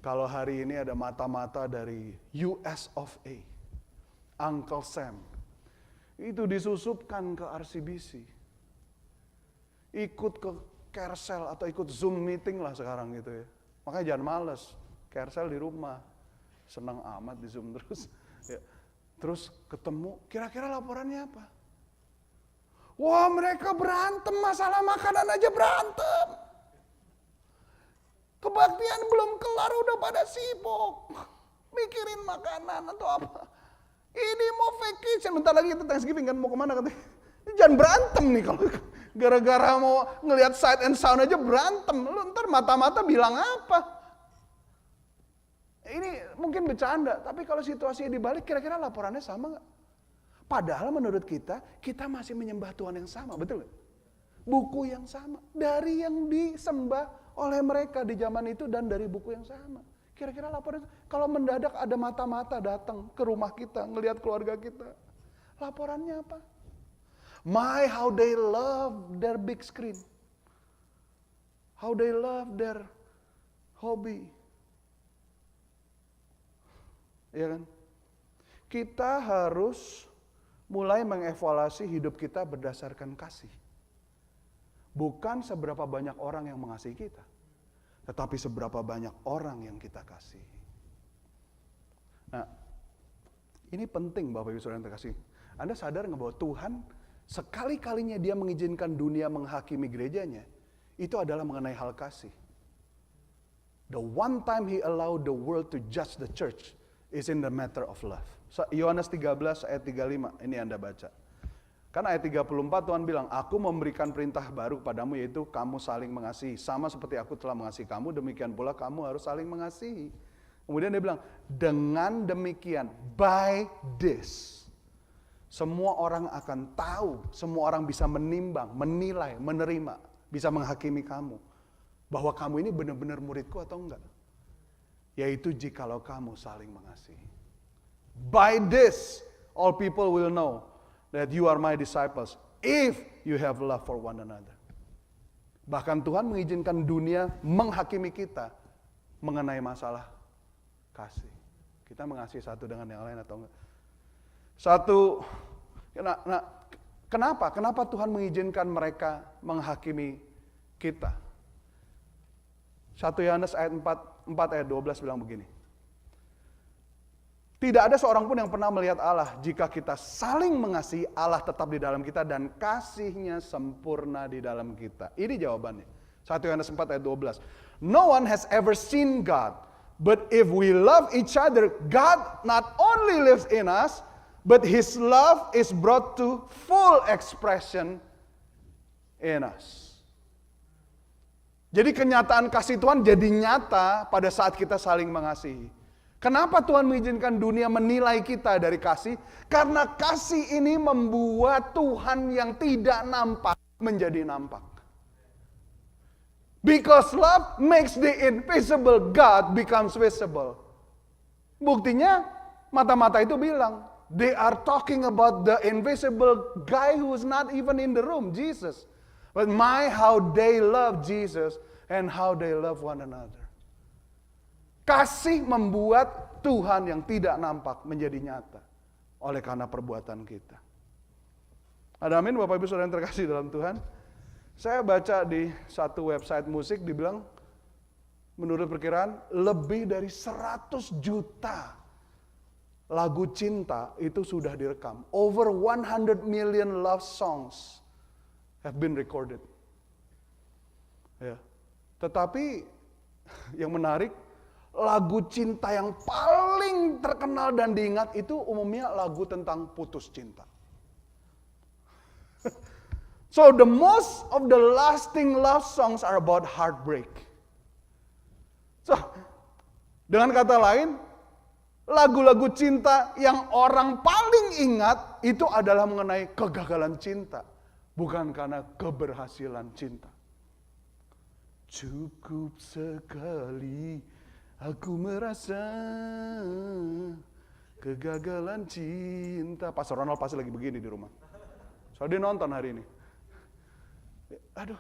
kalau hari ini ada mata-mata dari US of A, Uncle Sam, itu disusupkan ke RCBC. Ikut ke Carousel atau ikut Zoom meeting lah sekarang gitu ya. Makanya jangan males, Carousel di rumah. Senang amat di Zoom terus. Ya. Terus ketemu, kira-kira laporannya apa? Wah, mereka berantem, masalah makanan aja berantem. Kebaktian belum kelar udah pada sibuk. Mikirin makanan atau apa. Ini mau vacation, bentar lagi kita Thanksgiving kan, mau kemana katanya. Jangan berantem nih kalau gara-gara mau ngelihat sight and sound aja berantem. Lu ntar mata-mata bilang apa? Ini mungkin bercanda, tapi kalau situasinya dibalik kira-kira laporannya sama nggak? Padahal menurut kita masih menyembah Tuhan yang sama, betul nggak? Buku yang sama, dari yang disembah oleh mereka di zaman itu dan dari buku yang sama. Kira-kira laporannya, kalau mendadak ada mata-mata datang ke rumah kita, ngelihat keluarga kita, laporannya apa? My, how they love their big screen. How they love their hobby. Ya kan? Kita harus mulai mengevaluasi hidup kita berdasarkan kasih. Bukan seberapa banyak orang yang mengasihi kita, tetapi seberapa banyak orang yang kita kasih. Nah, ini penting Bapak Ibu Saudara yang terkasih. Anda sadar nggak bahwa Tuhan sekali-kalinya Dia mengizinkan dunia menghakimi gerejanya, itu adalah mengenai hal kasih. The one time He allowed the world to judge the church is in the matter of love. Yohanes 13 ayat 35, ini Anda baca. Kan ayat 34 Tuhan bilang, aku memberikan perintah baru kepadamu yaitu kamu saling mengasihi. Sama seperti aku telah mengasihi kamu, demikian pula kamu harus saling mengasihi. Kemudian dia bilang, dengan demikian, by this, semua orang akan tahu, semua orang bisa menimbang, menilai, menerima, bisa menghakimi kamu. Bahwa kamu ini benar-benar muridku atau enggak. Yaitu jikalau kamu saling mengasihi. By this, all people will know that you are my disciples, if you have love for one another. Bahkan Tuhan mengizinkan dunia menghakimi kita mengenai masalah kasih. Kita mengasihi satu dengan yang lain atau enggak? Kenapa? Kenapa Tuhan mengizinkan mereka menghakimi kita? 1 Yohanes ayat 4 ayat 12 bilang begini. Tidak ada seorang pun yang pernah melihat Allah. Jika kita saling mengasihi, Allah tetap di dalam kita dan kasih-Nya sempurna di dalam kita. Ini jawabannya. 1 Yohanes 4 ayat 12. No one has ever seen God. But if we love each other, God not only lives in us, but His love is brought to full expression in us. Jadi kenyataan kasih Tuhan jadi nyata pada saat kita saling mengasihi. Kenapa Tuhan mengizinkan dunia menilai kita dari kasih? Karena kasih ini membuat Tuhan yang tidak nampak menjadi nampak. Because love makes the invisible God becomes visible. Buktinya mata-mata itu bilang, they are talking about the invisible guy who is not even in the room, Jesus. But my, how they love Jesus and how they love one another. Kasih membuat Tuhan yang tidak nampak menjadi nyata oleh karena perbuatan kita. Ada amin Bapak Ibu Saudara yang terkasih dalam Tuhan. Saya baca di satu website musik dibilang menurut perkiraan lebih dari 100 juta lagu cinta itu sudah direkam. Over 100 million love songs have been recorded. Ya. Tetapi yang menarik, lagu cinta yang paling terkenal dan diingat itu umumnya lagu tentang putus cinta. So the most of the lasting love songs are about heartbreak. So, dengan kata lain, lagu-lagu cinta yang orang paling ingat itu adalah mengenai kegagalan cinta, bukan karena keberhasilan cinta. Cukup sekali aku merasa kegagalan cinta. Pastor Ronald pasti lagi begini di rumah. Soalnya dia nonton hari ini. Aduh.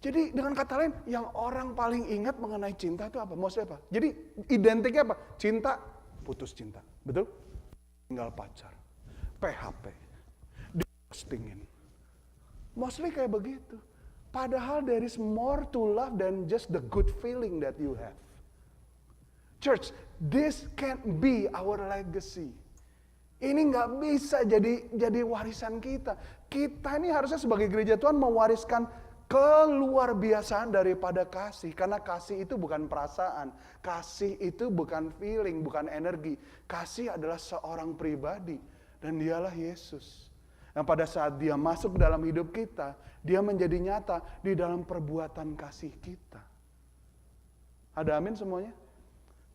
Jadi dengan kata lain, yang orang paling ingat mengenai cinta itu apa? Maksudnya apa? Jadi identiknya apa? Cinta, putus cinta. Betul? Tinggal pacar. PHP. Di-postingin. Mostly kayak begitu. Padahal there is more to love than just the good feeling that you have. Church, this can't be our legacy. Ini nggak bisa jadi warisan kita. Kita ini harusnya sebagai gereja Tuhan mewariskan keluar biasaan daripada kasih. Karena kasih itu bukan perasaan. Kasih itu bukan feeling, bukan energi. Kasih adalah seorang pribadi. Dan dialah Yesus. Yang pada saat dia masuk dalam hidup kita, dia menjadi nyata di dalam perbuatan kasih kita. Ada amin semuanya?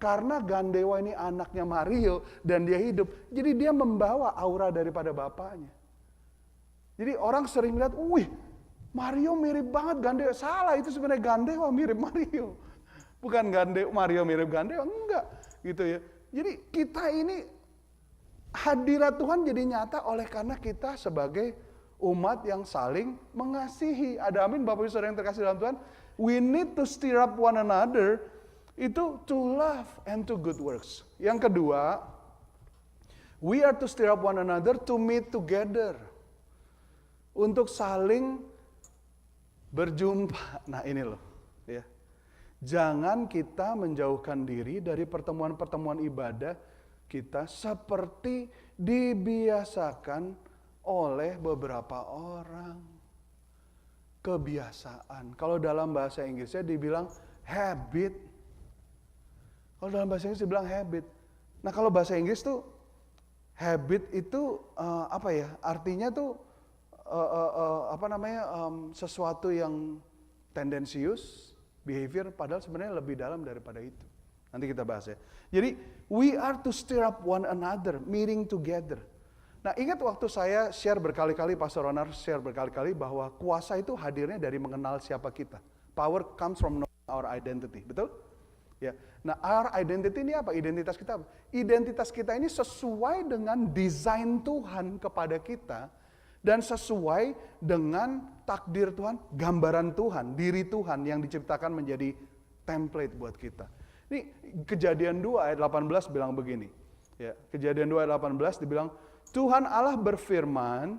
Karena Gandewa ini anaknya Mario dan dia hidup, jadi dia membawa aura daripada bapaknya. Jadi orang sering lihat, wih, Mario mirip banget Gandewa. Salah, itu sebenarnya Gandewa mirip Mario. Bukan Mario mirip Gandewa, enggak. Gitu ya. Jadi kita ini hadirat Tuhan jadi nyata oleh karena kita sebagai umat yang saling mengasihi. Ada amin Bapak Ibu Saudara yang terkasih dalam Tuhan. We need to stir up one another. Itu to love and to good works. Yang kedua, we are to stir up one another to meet together. Untuk saling berjumpa. Nah ini loh. Ya. Jangan kita menjauhkan diri dari pertemuan-pertemuan ibadah kita seperti dibiasakan oleh beberapa orang. Kebiasaan. Kalau dalam bahasa Inggrisnya dibilang habit. Kalau dalam bahasa Inggris dibilang habit. Nah kalau bahasa Inggris tuh habit itu apa ya? Artinya tuh sesuatu yang tendensius, behavior, padahal sebenarnya lebih dalam daripada itu. Nanti kita bahas ya. Jadi we are to stir up one another, meeting together. Nah ingat waktu saya share berkali-kali, Pastor Ronald share berkali-kali bahwa kuasa itu hadirnya dari mengenal siapa kita. Power comes from knowing our identity, betul? Ya. Nah, our identity ini apa? Identitas kita apa? Identitas kita ini sesuai dengan desain Tuhan kepada kita dan sesuai dengan takdir Tuhan, gambaran Tuhan, diri Tuhan yang diciptakan menjadi template buat kita. Ini Kejadian 2 ayat 18 bilang begini. Ya, Kejadian 2 ayat 18 dibilang, Tuhan Allah berfirman,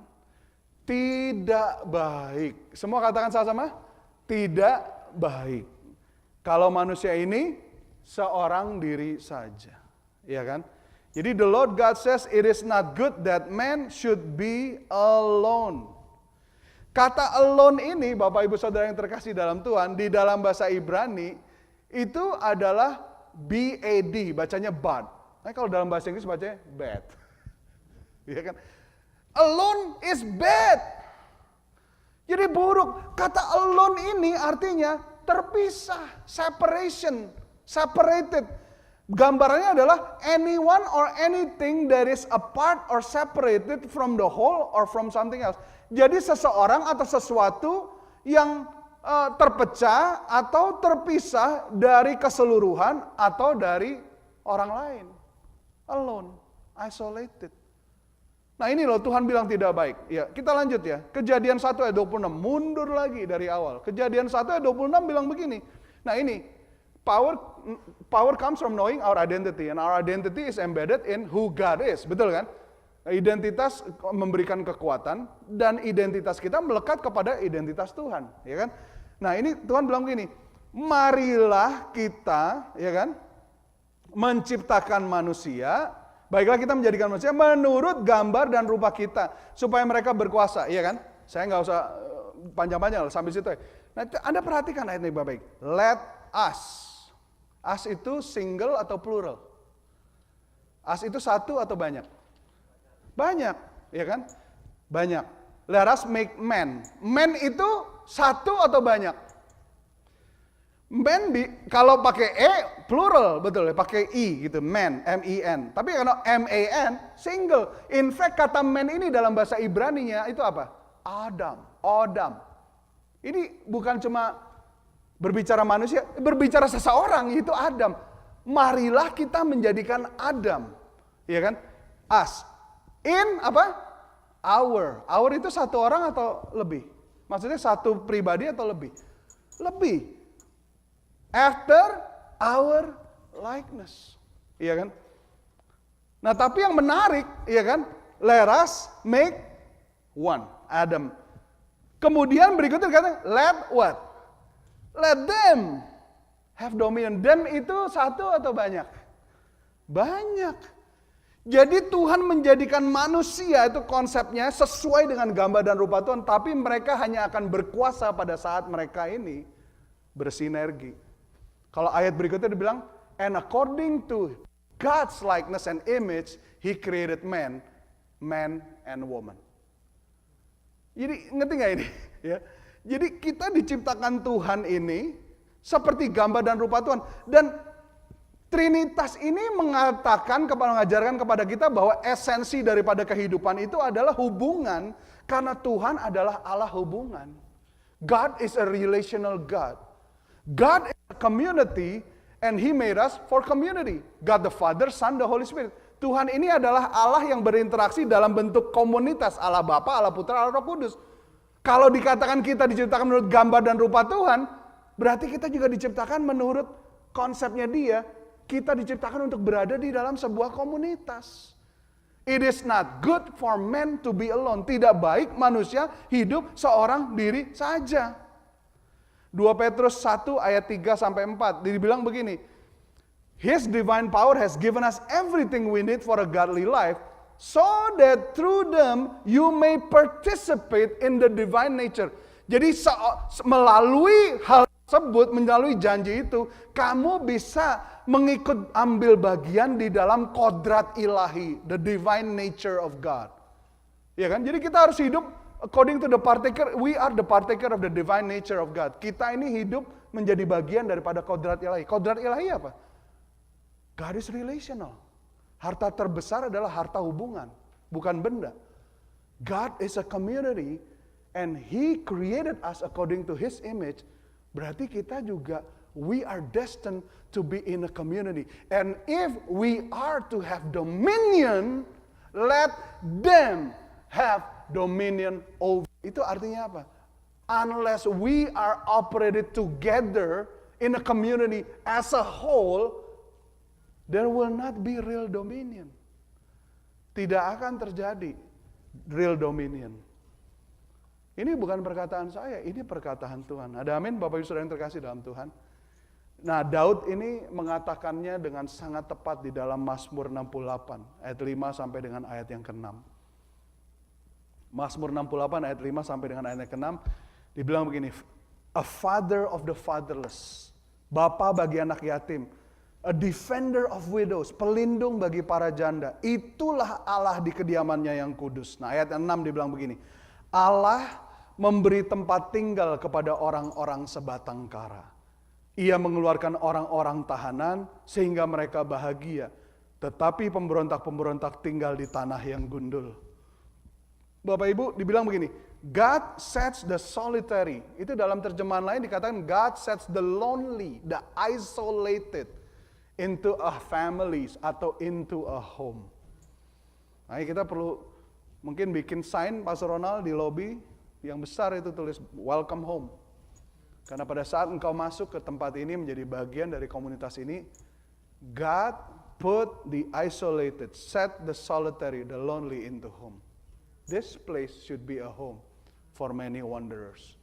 tidak baik. Semua katakan sama-sama, tidak baik. Kalau manusia ini seorang diri saja, ya kan? Jadi the Lord God says it is not good that man should be alone. Kata alone ini, Bapak Ibu Saudara yang terkasih dalam Tuhan, di dalam bahasa Ibrani itu adalah B-A-D, bacanya bad. Nah, kalau dalam bahasa Inggris bacanya bad. Ya kan? Alone is bad. Jadi buruk. Kata alone ini artinya terpisah, separation. Separated. Gambarannya adalah anyone or anything that is apart or separated from the whole or from something else. Jadi seseorang atau sesuatu yang terpecah atau terpisah dari keseluruhan atau dari orang lain. Alone, isolated. Nah ini loh Tuhan bilang tidak baik. Ya, kita lanjut ya. Kejadian 1 ayat 26, mundur lagi dari awal. Kejadian 1 ayat 26 bilang begini. Nah ini Power comes from knowing our identity, and our identity is embedded in who God is, betul kan? Identitas memberikan kekuatan, dan identitas kita melekat kepada identitas Tuhan, ya kan? Nah ini Tuhan bilang begini, marilah kita, ya kan, menciptakan manusia, baiklah kita menjadikan manusia menurut gambar dan rupa kita, supaya mereka berkuasa, ya kan? Saya nggak usah panjang-panjang sampai situ. Nah Anda perhatikan ayat ini baik-baik. Let us. Us itu single atau plural? Us itu satu atau banyak? Banyak, ya kan? Banyak. Let us make man. Man itu satu atau banyak? Man kalau pakai E plural, betul ya, pakai I gitu, man, M-I-N. Tapi kalau M-A-N single. In fact kata man ini dalam bahasa Ibraninya itu apa? Adam. Ini bukan cuma berbicara manusia, berbicara seseorang, yaitu Adam. Marilah kita menjadikan Adam. Ya kan? Us. In apa? Our. Our itu satu orang atau lebih? Maksudnya satu pribadi atau lebih? Lebih. After our likeness. Iya kan? Nah tapi yang menarik, iya kan? Let us make one. Adam. Kemudian berikutnya dikatakan, let what? Let them have dominion. Them itu satu atau banyak? Banyak. Jadi Tuhan menjadikan manusia itu konsepnya sesuai dengan gambar dan rupa Tuhan. Tapi mereka hanya akan berkuasa pada saat mereka ini bersinergi. Kalau ayat berikutnya dibilang, and according to God's likeness and image, He created man and woman. Jadi ngerti gak ini? Ya. Jadi kita diciptakan Tuhan ini seperti gambar dan rupa Tuhan. Dan Trinitas ini mengajarkan kepada kita bahwa esensi daripada kehidupan itu adalah hubungan. Karena Tuhan adalah Allah hubungan. God is a relational God. God is a community and He made us for community. God the Father, Son, the Holy Spirit. Tuhan ini adalah Allah yang berinteraksi dalam bentuk komunitas. Allah Bapa, Allah Putra, Allah Roh Kudus. Kalau dikatakan kita diciptakan menurut gambar dan rupa Tuhan, berarti kita juga diciptakan menurut konsepnya Dia. Kita diciptakan untuk berada di dalam sebuah komunitas. It is not good for men to be alone. Tidak baik manusia hidup seorang diri saja. 2 Petrus 1 ayat 3 sampai 4 dibilang begini. His divine power has given us everything we need for a godly life, so that through them you may participate in the divine nature. Jadi melalui hal tersebut, melalui janji itu, kamu bisa mengikut ambil bagian di dalam kodrat ilahi, the divine nature of God. Ya kan? Jadi kita harus hidup according to the partaker, we are the partaker of the divine nature of God. Kita ini hidup menjadi bagian daripada kodrat ilahi. Kodrat ilahi apa? God is relational. Harta terbesar adalah harta hubungan, bukan benda. God is a community and He created us according to His image. Berarti kita juga, we are destined to be in a community. And if we are to have dominion, let them have dominion over. Itu artinya apa? Unless we are operated together in a community as a whole, there will not be real dominion. Tidak akan terjadi real dominion. Ini bukan perkataan saya, ini perkataan Tuhan. Ada amin Bapak Ibu Saudara yang terkasih dalam Tuhan. Nah, Daud ini mengatakannya dengan sangat tepat di dalam Mazmur 68 ayat 5 sampai dengan ayat yang ke-6. Mazmur 68 ayat 5 sampai dengan ayat yang ke-6 dibilang begini, a father of the fatherless, bapa bagi anak yatim, a defender of widows, pelindung bagi para janda. Itulah Allah di kediamannya yang kudus. Nah, ayat 6 dibilang begini, Allah memberi tempat tinggal kepada orang-orang sebatang kara. Ia mengeluarkan orang-orang tahanan sehingga mereka bahagia. Tetapi pemberontak-pemberontak tinggal di tanah yang gundul. Bapak Ibu dibilang begini, God sets the solitary. Itu dalam terjemahan lain dikatakan God sets the lonely, the isolated into a families atau into a home. Nah, kita perlu mungkin bikin sign Pastor Ronald di lobby yang besar itu tulis welcome home. Karena pada saat engkau masuk ke tempat ini menjadi bagian dari komunitas ini, God put the isolated, set the solitary, the lonely into home. This place should be a home for many wanderers.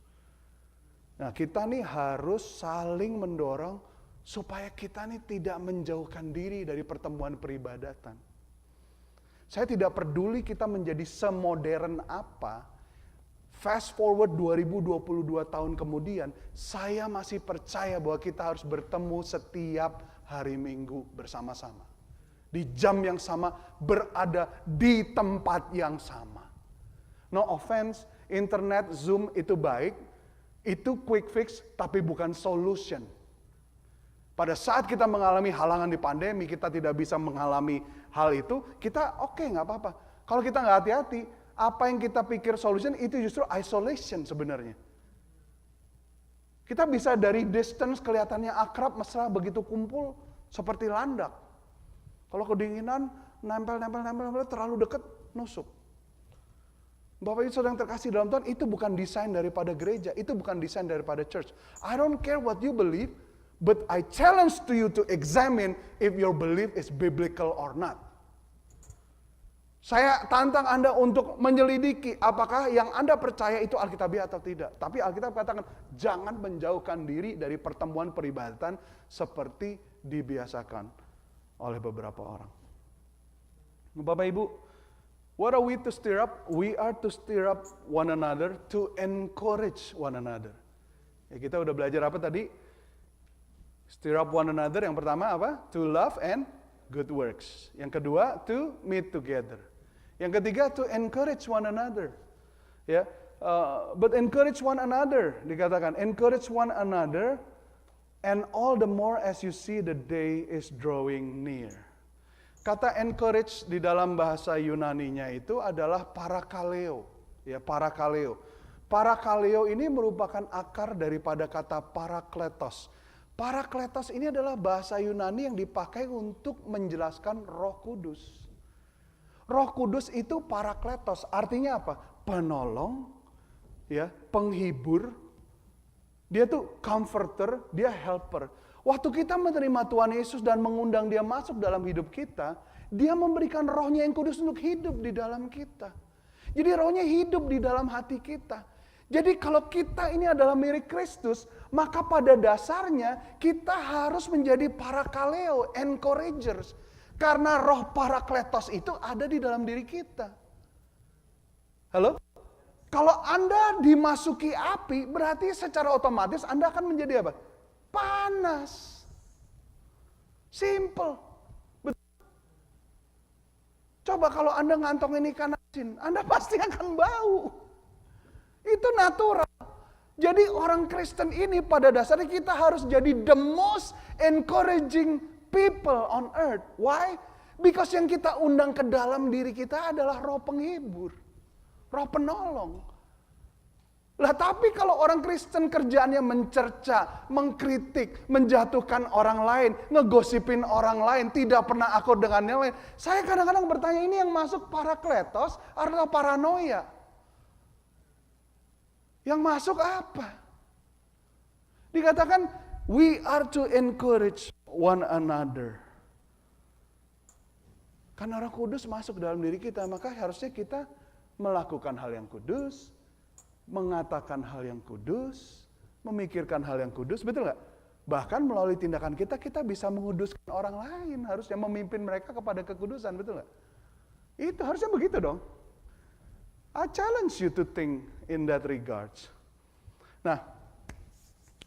Nah, kita nih harus saling mendorong supaya kita nih tidak menjauhkan diri dari pertemuan peribadatan. Saya tidak peduli kita menjadi semodern apa. Fast forward 2022 tahun kemudian, saya masih percaya bahwa kita harus bertemu setiap hari Minggu bersama-sama. Di jam yang sama, berada di tempat yang sama. No offense, internet, Zoom itu baik, itu quick fix, tapi bukan solution. Pada saat kita mengalami halangan di pandemi, kita tidak bisa mengalami hal itu, kita oke, nggak apa-apa. Kalau kita nggak hati-hati, apa yang kita pikir solution itu justru isolation sebenarnya. Kita bisa dari distance kelihatannya akrab, mesra, begitu kumpul seperti landak. Kalau kedinginan, nempel, terlalu dekat, nusuk. Bapak Ibu Saudara yang terkasih dalam Tuhan, itu bukan desain daripada gereja, itu bukan desain daripada church. I don't care what you believe, but I challenge to you to examine if your belief is biblical or not. Saya tantang Anda untuk menyelidiki apakah yang Anda percaya itu Alkitabiah atau tidak. Tapi Alkitab katakan, jangan menjauhkan diri dari pertemuan peribadatan seperti dibiasakan oleh beberapa orang. Bapak Ibu, what are we to stir up? We are to stir up one another, to encourage one another. Ya, kita udah belajar apa tadi? Stir up one another, yang pertama apa? To love and good works. Yang kedua, to meet together. Yang ketiga, to encourage one another. Ya, but encourage one another, dikatakan. Encourage one another, and all the more as you see the day is drawing near. Kata encourage di dalam bahasa Yunaninya itu adalah parakaleo. Ya, parakaleo. Parakaleo ini merupakan akar daripada kata parakletos. Parakletos ini adalah bahasa Yunani yang dipakai untuk menjelaskan Roh Kudus. Roh Kudus itu parakletos, artinya apa? Penolong, ya, penghibur. Dia tuh comforter, dia helper. Waktu kita menerima Tuhan Yesus dan mengundang dia masuk dalam hidup kita, dia memberikan Rohnya yang kudus untuk hidup di dalam kita. Jadi Rohnya hidup di dalam hati kita. Jadi kalau kita ini adalah mirip Kristus, maka pada dasarnya kita harus menjadi parakaleo, encouragers. Karena roh parakletos itu ada di dalam diri kita. Halo? Kalau Anda dimasuki api, berarti secara otomatis Anda akan menjadi apa? Panas. Simple. Betul. Coba kalau Anda ngantongin ikan asin, Anda pasti akan bau. Itu natural. Jadi orang Kristen ini pada dasarnya kita harus jadi the most encouraging people on earth. Why? Because yang kita undang ke dalam diri kita adalah roh penghibur. Roh penolong. Lah tapi kalau orang Kristen kerjaannya mencerca, mengkritik, menjatuhkan orang lain, ngegosipin orang lain, tidak pernah akur dengan yang lain. Saya kadang-kadang bertanya, ini yang masuk parakletos atau paranoia? Yang masuk apa? Dikatakan, we are to encourage one another. Karena Roh Kudus masuk dalam diri kita, maka harusnya kita melakukan hal yang kudus, mengatakan hal yang kudus, memikirkan hal yang kudus, betul nggak? Bahkan melalui tindakan kita, kita bisa menguduskan orang lain, harusnya memimpin mereka kepada kekudusan, betul nggak? Itu harusnya begitu dong. I challenge you to think in that regards. Nah,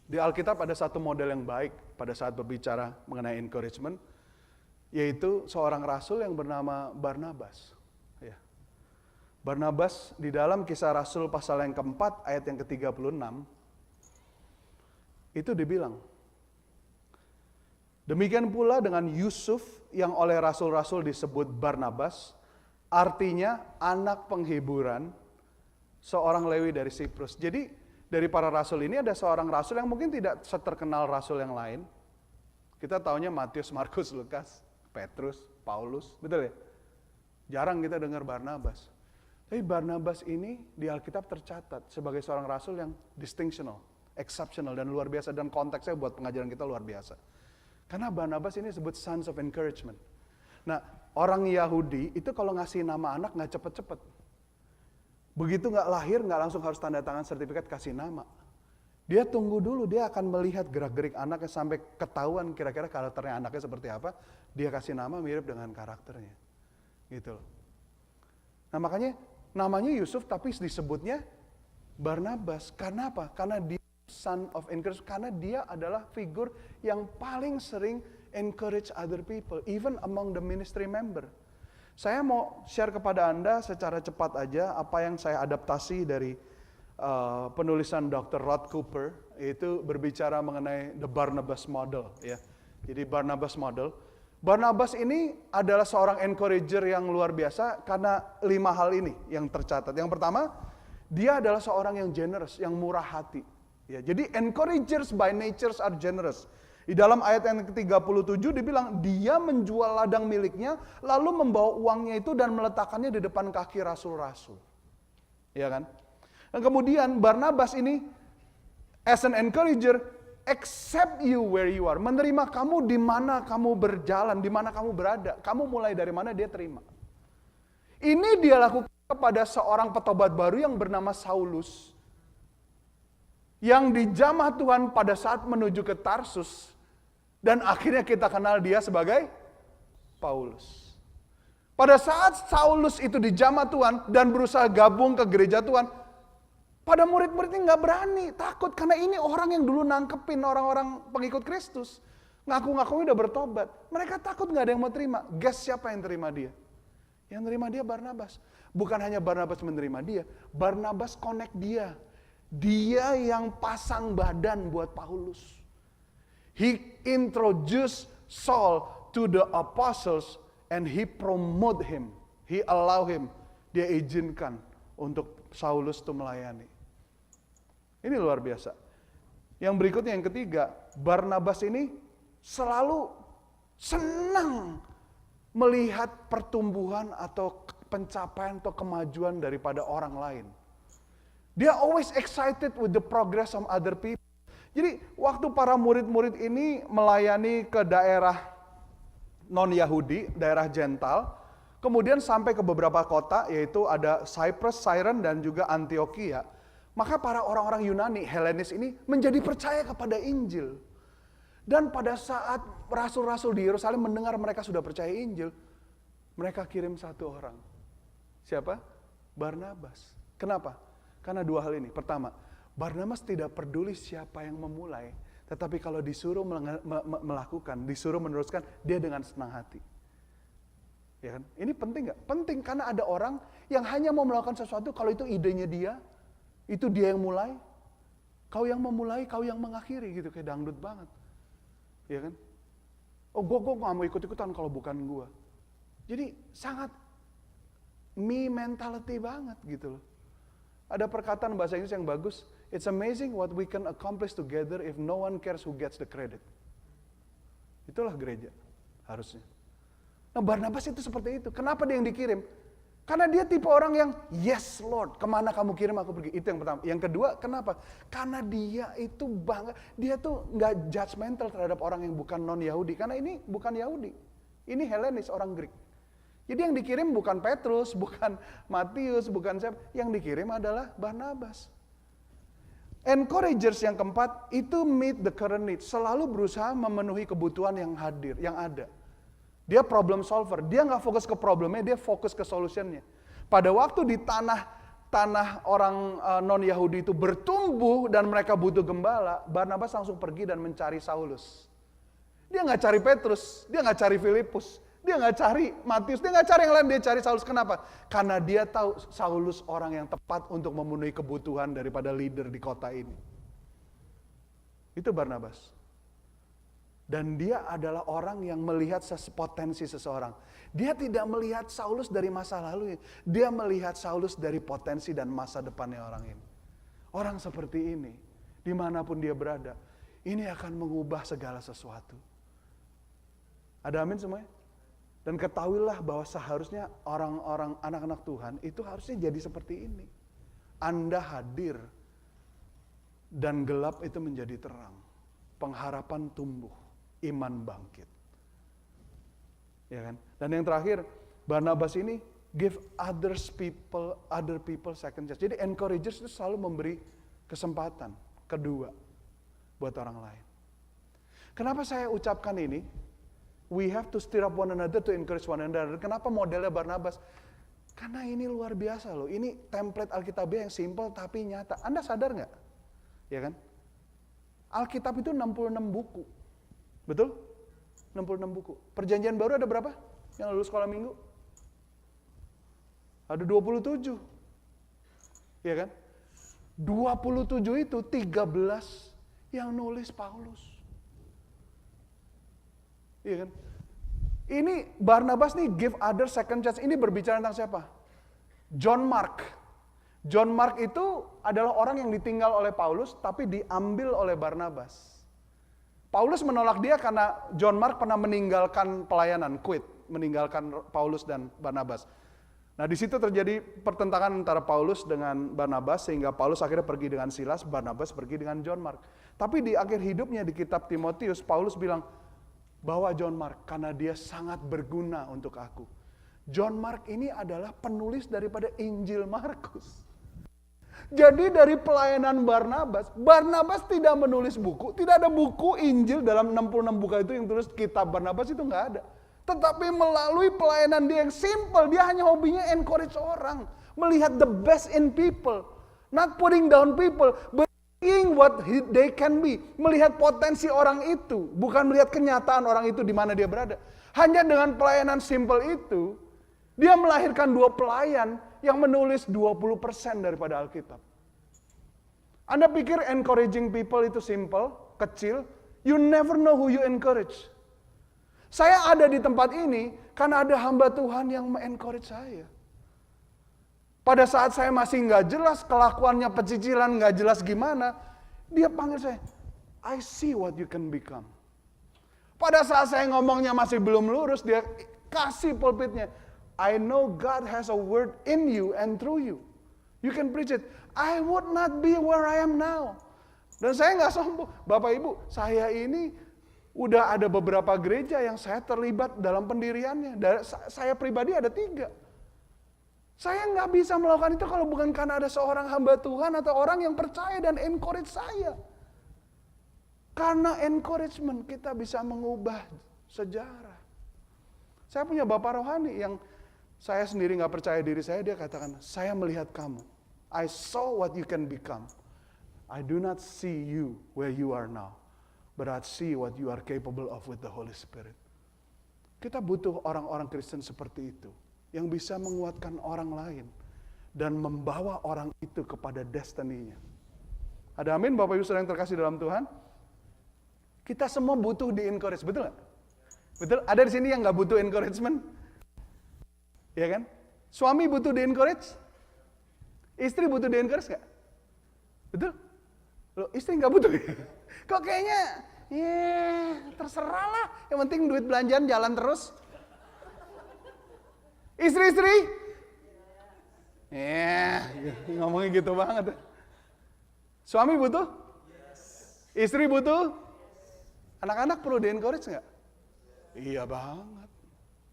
di Alkitab ada satu model yang baik pada saat berbicara mengenai encouragement, yaitu seorang rasul yang bernama Barnabas. Ya. Barnabas di dalam Kisah Rasul pasal yang keempat ayat yang ke-36, itu dibilang, demikian pula dengan Yusuf yang oleh rasul-rasul disebut Barnabas, artinya anak penghiburan, seorang Lewi dari Siprus. Jadi dari para rasul ini ada seorang rasul yang mungkin tidak seterkenal rasul yang lain. Kita taunya Matius, Markus, Lukas, Petrus, Paulus, betul ya? Jarang kita dengar Barnabas. Tapi Barnabas ini di Alkitab tercatat sebagai seorang rasul yang distinctional, exceptional dan luar biasa, dan konteksnya buat pengajaran kita luar biasa. Karena Barnabas ini disebut sons of encouragement. Nah, orang Yahudi itu kalau ngasih nama anak nggak cepet-cepet. Begitu nggak lahir nggak langsung harus tanda tangan sertifikat kasih nama. Dia tunggu dulu, dia akan melihat gerak-gerik anaknya sampai ketahuan kira-kira karakternya anaknya seperti apa. Dia kasih nama mirip dengan karakternya. Gitu loh. Nah makanya namanya Yusuf tapi disebutnya Barnabas. Karena apa? Karena dia son of encouragement. Karena dia adalah figur yang paling sering encourage other people, even among the ministry member. Saya mau share kepada Anda secara cepat aja apa yang saya adaptasi dari penulisan Dr. Rod Cooper, yaitu berbicara mengenai the Barnabas model. Ya. Jadi Barnabas model. Barnabas ini adalah seorang encourager yang luar biasa karena 5 hal ini yang tercatat. Yang pertama, dia adalah seorang yang generous, yang murah hati. Ya, jadi encouragers by nature are generous. Di dalam ayat yang ke-37 dibilang, dia menjual ladang miliknya, lalu membawa uangnya itu dan meletakkannya di depan kaki rasul-rasul. Ya kan? Dan kemudian Barnabas ini, as an encourager, accept you where you are. Menerima kamu di mana kamu berjalan, di mana kamu berada. Kamu mulai dari mana dia terima. Ini dia lakukan kepada seorang petobat baru yang bernama Saulus. Yang dijamah Tuhan pada saat menuju ke Tarsus. Dan akhirnya kita kenal dia sebagai Paulus. Pada saat Saulus itu dijamah Tuhan dan berusaha gabung ke gereja Tuhan, pada murid-muridnya nggak berani, takut karena ini orang yang dulu nangkepin orang-orang pengikut Kristus. Ngaku-ngaku udah bertobat. Mereka takut nggak ada yang mau terima. Guess siapa yang terima dia? Yang terima dia Barnabas. Bukan hanya Barnabas menerima dia, Barnabas connect dia. Dia yang pasang badan buat Paulus. He introduced Saul to the apostles and he promote him. He allow him. Dia izinkan untuk Saulus itu melayani. Ini luar biasa. Yang berikutnya yang ketiga, Barnabas ini selalu senang melihat pertumbuhan atau pencapaian atau kemajuan daripada orang lain. Dia always excited with the progress of other people. Jadi waktu para murid-murid ini melayani ke daerah non-Yahudi, daerah Gentile, kemudian sampai ke beberapa kota, yaitu ada Cyprus, Cyrene, dan juga Antioquia. Maka para orang-orang Yunani, Helenis ini menjadi percaya kepada Injil. Dan pada saat rasul-rasul di Yerusalem mendengar mereka sudah percaya Injil, mereka kirim satu orang. Siapa? Barnabas. Kenapa? Karena dua hal ini. Pertama, Barnabas tidak peduli siapa yang memulai, tetapi kalau disuruh melakukan, disuruh meneruskan, dia dengan senang hati. Ya kan? Ini penting nggak? Penting karena ada orang yang hanya mau melakukan sesuatu kalau itu idenya dia, itu dia yang mulai. Kau yang memulai, kau yang mengakhiri gitu, kayak dangdut banget. Ya kan? Oh, gue nggak mau ikut-ikutan kalau bukan gue. Jadi sangat me mentality banget gitu loh. Ada perkataan bahasa Inggris yang bagus. It's amazing what we can accomplish together if no one cares who gets the credit. Itulah gereja harusnya. Nah, Barnabas itu seperti itu. Kenapa dia yang dikirim? Karena dia tipe orang yang, yes Lord, kemana kamu kirim aku pergi. Itu yang pertama. Yang kedua, kenapa? Karena dia itu bangga. Dia tuh gak judgmental terhadap orang yang bukan non-Yahudi. Karena ini bukan Yahudi. Ini Helenis, orang Greek. Jadi yang dikirim bukan Petrus, bukan Matius, bukan siapa. Yang dikirim adalah Barnabas. Encouragers yang keempat, itu meet the current need. Selalu berusaha memenuhi kebutuhan yang hadir, yang ada. Dia problem solver. Dia nggak fokus ke problemnya, dia fokus ke solutionnya. Pada waktu di tanah orang non-Yahudi itu bertumbuh dan mereka butuh gembala, Barnabas langsung pergi dan mencari Saulus. Dia nggak cari Petrus, dia nggak cari Filipus, dia nggak cari Matius, dia nggak cari yang lain, dia cari Saulus. Kenapa? Karena dia tahu Saulus orang yang tepat untuk memenuhi kebutuhan daripada leader di kota ini. Itu Barnabas. Dan dia adalah orang yang melihat potensi seseorang. Dia tidak melihat Saulus dari masa lalu. Dia melihat Saulus dari potensi dan masa depannya orang ini. Orang seperti ini, dimanapun dia berada, ini akan mengubah segala sesuatu. Ada amin semuanya? Dan ketahuilah bahwa seharusnya orang-orang anak-anak Tuhan itu harusnya jadi seperti ini. Anda hadir dan gelap itu menjadi terang. Pengharapan tumbuh. Iman bangkit. Ya kan? Dan yang terakhir, Barnabas ini give other people second chance. Jadi encouragers itu selalu memberi kesempatan kedua buat orang lain. Kenapa saya ucapkan ini? We have to stir up one another to encourage one another. Kenapa modelnya Barnabas? Karena ini luar biasa loh. Ini template Alkitabiah yang simple tapi nyata. Anda sadar nggak? Ya kan? Alkitab itu 66 buku. Betul? 66 buku. Perjanjian baru ada berapa? Yang lulus sekolah minggu? Ada 27. Iya kan? 27 itu 13 yang nulis Paulus. Iya kan? Ini Barnabas nih give other second chance. Ini berbicara tentang siapa? John Mark. John Mark itu adalah orang yang ditinggal oleh Paulus tapi diambil oleh Barnabas. Paulus menolak dia karena John Mark pernah meninggalkan pelayanan, meninggalkan Paulus dan Barnabas. Nah, di situ terjadi pertentangan antara Paulus dengan Barnabas sehingga Paulus akhirnya pergi dengan Silas, Barnabas pergi dengan John Mark. Tapi di akhir hidupnya di kitab Timotius, Paulus bilang, bawa John Mark karena dia sangat berguna untuk aku. John Mark ini adalah penulis daripada Injil Markus. Jadi dari pelayanan Barnabas tidak menulis buku, tidak ada buku Injil dalam 66 buku itu yang tulis kitab Barnabas itu nggak ada. Tetapi melalui pelayanan dia yang simple, dia hanya hobinya encourage orang. Melihat the best in people. Not putting down people, but seeing what they can be. Melihat potensi orang itu, bukan melihat kenyataan orang itu di mana dia berada. Hanya dengan pelayanan simple itu, dia melahirkan 2 pelayan yang menulis 20% daripada Alkitab. Anda pikir encouraging people itu simple, kecil? You never know who you encourage. Saya ada di tempat ini karena ada hamba Tuhan yang me-encourage saya. Pada saat saya masih nggak jelas kelakuannya pecicilan, nggak jelas gimana, dia panggil saya, I see what you can become. Pada saat saya ngomongnya masih belum lurus, dia kasih pulpitnya, I know God has a word in you and through you. You can preach it. I would not be where I am now. Dan saya nggak sombong, Bapak Ibu, saya ini udah ada beberapa gereja yang saya terlibat dalam pendiriannya. Saya pribadi ada 3. Saya nggak bisa melakukan itu kalau bukan karena ada seorang hamba Tuhan atau orang yang percaya dan encourage saya. Karena encouragement kita bisa mengubah sejarah. Saya punya bapak rohani yang saya sendiri nggak percaya diri saya, dia katakan, saya melihat kamu. I saw what you can become. I do not see you where you are now, but I see what you are capable of with the Holy Spirit. Kita butuh orang-orang Kristen seperti itu, yang bisa menguatkan orang lain dan membawa orang itu kepada destiny-nya. Ada amin Bapak Ibu Saudara yang terkasih dalam Tuhan? Kita semua butuh di-encourage, betul nggak? Betul? Ada di sini yang nggak butuh encouragement? Ya kan? Suami butuh di-encourage? Istri butuh di-encourage nggak? Betul? Loh, istri nggak butuh? Kok kayaknya, terserah lah. Yang penting duit belanjaan jalan terus. Istri-istri? Ngomongnya gitu banget. Suami butuh? Istri butuh? Anak-anak perlu di-encourage nggak? Iya banget.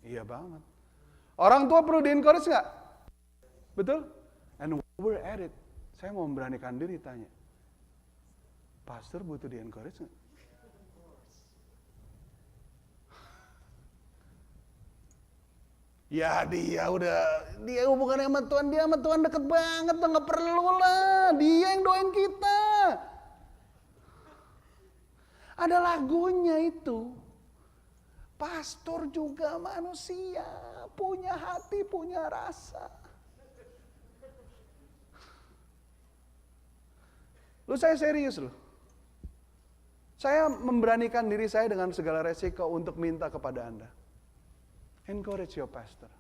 Iya banget. Orang tua perlu di-encourage nggak? Betul? And we're at it. Saya mau memberanikan diri tanya. Pastor butuh di-encourage nggak? Ya dia hubungannya sama Tuhan, dia sama Tuhan deket banget, nggak perlu lah, dia yang doain kita. Ada lagunya itu, pastor juga manusia, punya hati, punya rasa. Saya serius loh. Saya memberanikan diri saya dengan segala resiko untuk minta kepada Anda. Encourage your pastor.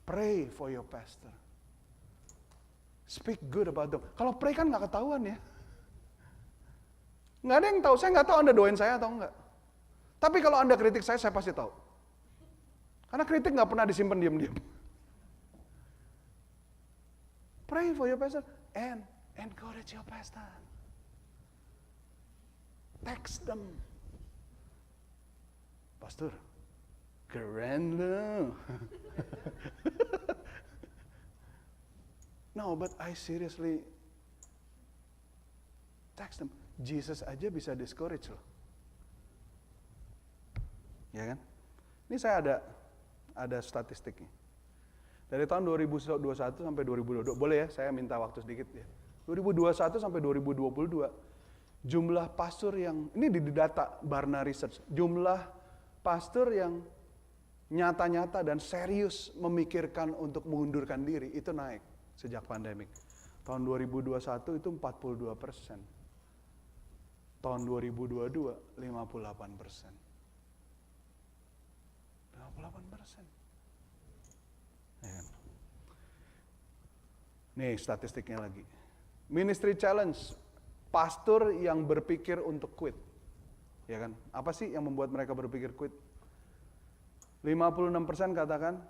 Pray for your pastor. Speak good about them. Kalau pray kan nggak ketahuan ya. Nggak ada yang tahu. Saya nggak tahu Anda doain saya atau enggak. Tapi kalau Anda kritik saya pasti tahu. Karena kritik nggak pernah disimpan diam-diam. Pray for your pastor and encourage your pastor. Text them. Pastor, keren loh. No, but I seriously text them. Jesus aja bisa discourage loh. Ya kan? Ini saya ada statistiknya. Dari tahun 2021 sampai 2022, boleh ya saya minta waktu sedikit ya. 2021 sampai 2022, jumlah pastor yang, ini di data Barna Research, jumlah pastor yang nyata-nyata dan serius memikirkan untuk mengundurkan diri, itu naik sejak pandemik. Tahun 2021 itu 42%. Tahun 2022, 58%. 58%. Ya. Nih statistiknya lagi. Ministry Challenge, pastor yang berpikir untuk quit. Ya kan? Apa sih yang membuat mereka berpikir quit? 56% katakan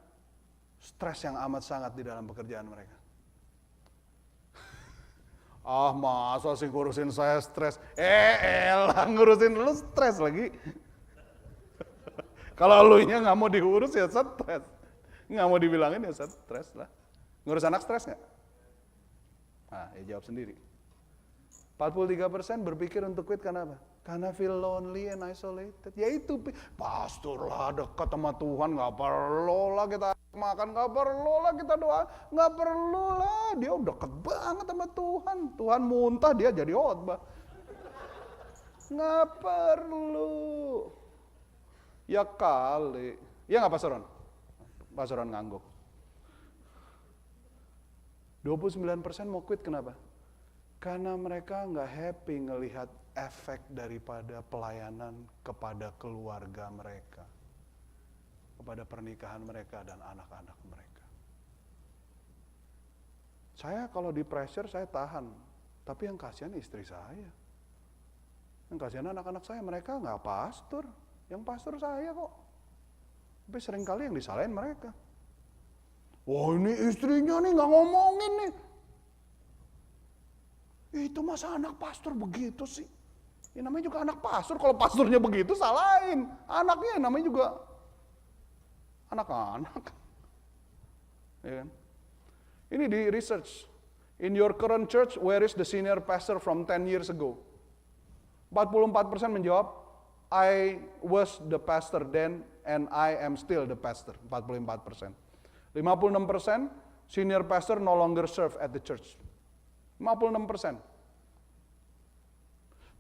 stres yang amat sangat di dalam pekerjaan mereka. Masa sih ngurusin saya stres? Elah ngurusin lu stres lagi. Kalau lu nya nggak mau diurus ya stres. Nggak mau dibilangin ya stres lah. Ngurus anak stres nggak? Nah, ya jawab sendiri. 43% berpikir untuk quit karena apa? Karena feel lonely and isolated. Ya itu, pastor lah dekat sama Tuhan, gak perlu lah kita makan, gak perlu lah kita doa, gak perlu lah. Dia udah deket banget sama Tuhan. Tuhan muntah, dia jadi khotbah. Gak perlu. Ya kali. Ya gak Pastoron? Pastoron ngangguk. 29% mau quit, kenapa? Karena mereka nggak happy ngelihat efek daripada pelayanan kepada keluarga mereka, kepada pernikahan mereka dan anak-anak mereka. Saya kalau di pressure saya tahan, tapi yang kasihan istri saya, yang kasihan anak-anak saya, mereka nggak pastor, yang pastor saya kok. Tapi seringkali yang disalahin mereka. Wah ini istrinya nih nggak ngomongin nih. Itu masa anak pastor begitu sih? Ya namanya juga anak pastor, kalau pastornya begitu salahin. Anaknya namanya juga anak-anak. Ya kan? Ini di research. In your current church, where is the senior pastor from 10 years ago? 44% menjawab, I was the pastor then and I am still the pastor. 44%. 56% senior pastor no longer serve at the church. 56%.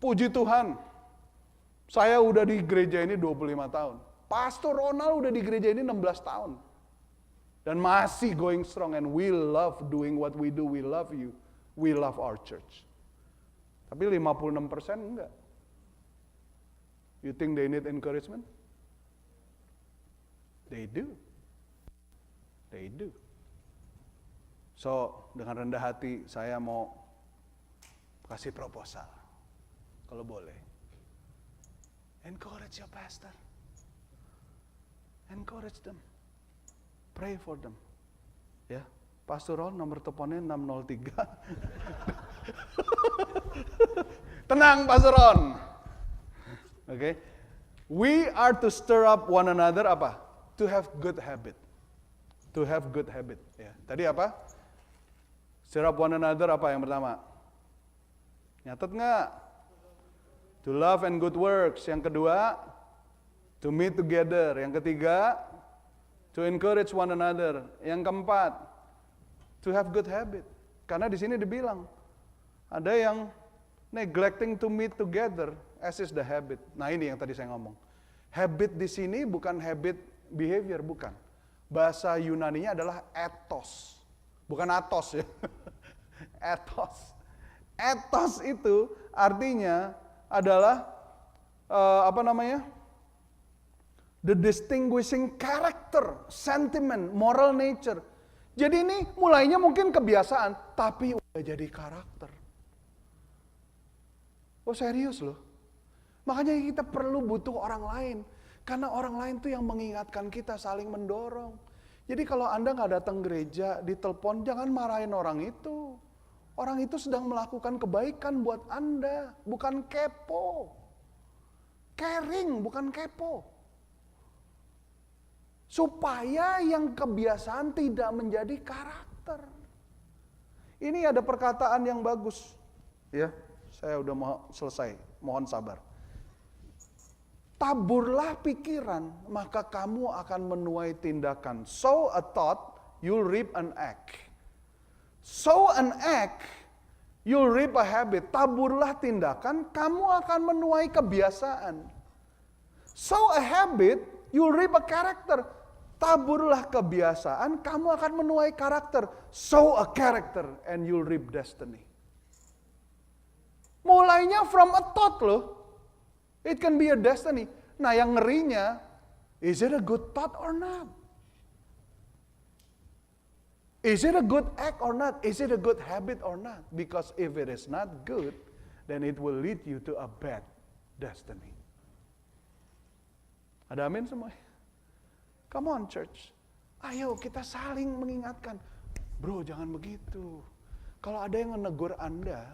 Puji Tuhan, saya udah di gereja ini 25 tahun. Pastor Ronald udah di gereja ini 16 tahun. Dan masih going strong and we love doing what we do, we love you, we love our church. Tapi 56% enggak. You think they need encouragement? They do. They do. So, dengan rendah hati saya mau kasih proposal. Kalau boleh. Encourage your pastor. Encourage them. Pray for them. Ya, Pastor Ron nomor teleponnya 603. Tenang Pastor Ron. Okay. We are to stir up one another apa? To have good habit. To have good habit. Ya. Tadi apa? Stir up one another apa yang pertama? Nyatet nggak? To love and good works. Yang kedua, to meet together. Yang ketiga, to encourage one another. Yang keempat, to have good habit. Karena di sini dibilang, ada yang neglecting to meet together, as is the habit. Nah ini yang tadi saya ngomong. Habit di sini bukan habit behavior, bukan. Bahasa Yunaninya adalah ethos. Bukan atos ya. Ethos. Ethos itu artinya adalah the distinguishing character, sentiment, moral nature. Jadi ini mulainya mungkin kebiasaan, tapi udah jadi karakter. Oh serius loh. Makanya kita perlu butuh orang lain. Karena orang lain tuh yang mengingatkan kita, saling mendorong. Jadi kalau Anda nggak datang gereja, ditelepon, jangan marahin orang itu. Orang itu sedang melakukan kebaikan buat Anda, bukan kepo. Caring, bukan kepo. Supaya yang kebiasaan tidak menjadi karakter. Ini ada perkataan yang bagus. Ya, saya udah mau selesai, mohon sabar. Taburlah pikiran, maka kamu akan menuai tindakan. Sow a thought, you'll reap an act. Sow an act, you'll reap a habit. Taburlah tindakan, kamu akan menuai kebiasaan. Sow a habit, you'll reap a character. Taburlah kebiasaan, kamu akan menuai karakter. Sow a character, and you'll reap destiny. Mulainya from a thought loh. It can be a destiny. Nah yang ngerinya, is it a good thought or not? Is it a good act or not? Is it a good habit or not? Because if it is not good, then it will lead you to a bad destiny. Ada amin semua? Come on church. Ayo kita saling mengingatkan. Bro jangan begitu. Kalau ada yang menegur Anda,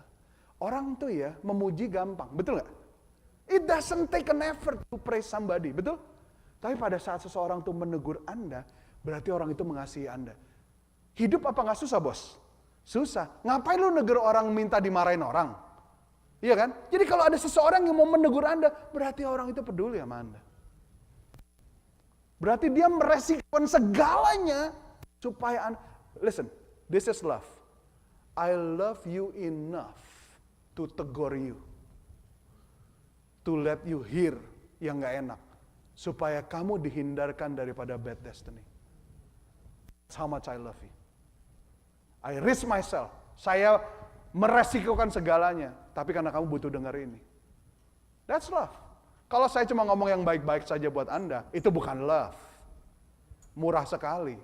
orang tuh ya memuji gampang. Betul gak? It doesn't take an effort to praise somebody. Betul? Tapi pada saat seseorang tuh menegur Anda, berarti orang itu mengasihi Anda. Hidup apa gak susah bos? Susah. Ngapain lu negur orang minta dimarahin orang? Iya kan? Jadi kalau ada seseorang yang mau menegur Anda, berarti orang itu peduli sama Anda. Berarti dia meresikokan segalanya supaya Anda. Listen, this is love. I love you enough to tegur you. To let you hear yang gak enak. Supaya kamu dihindarkan daripada bad destiny. That's how much I love you. I risk myself. Saya meresikokan segalanya. Tapi karena kamu butuh dengar ini. That's love. Kalau saya cuma ngomong yang baik-baik saja buat Anda, itu bukan love. Murah sekali.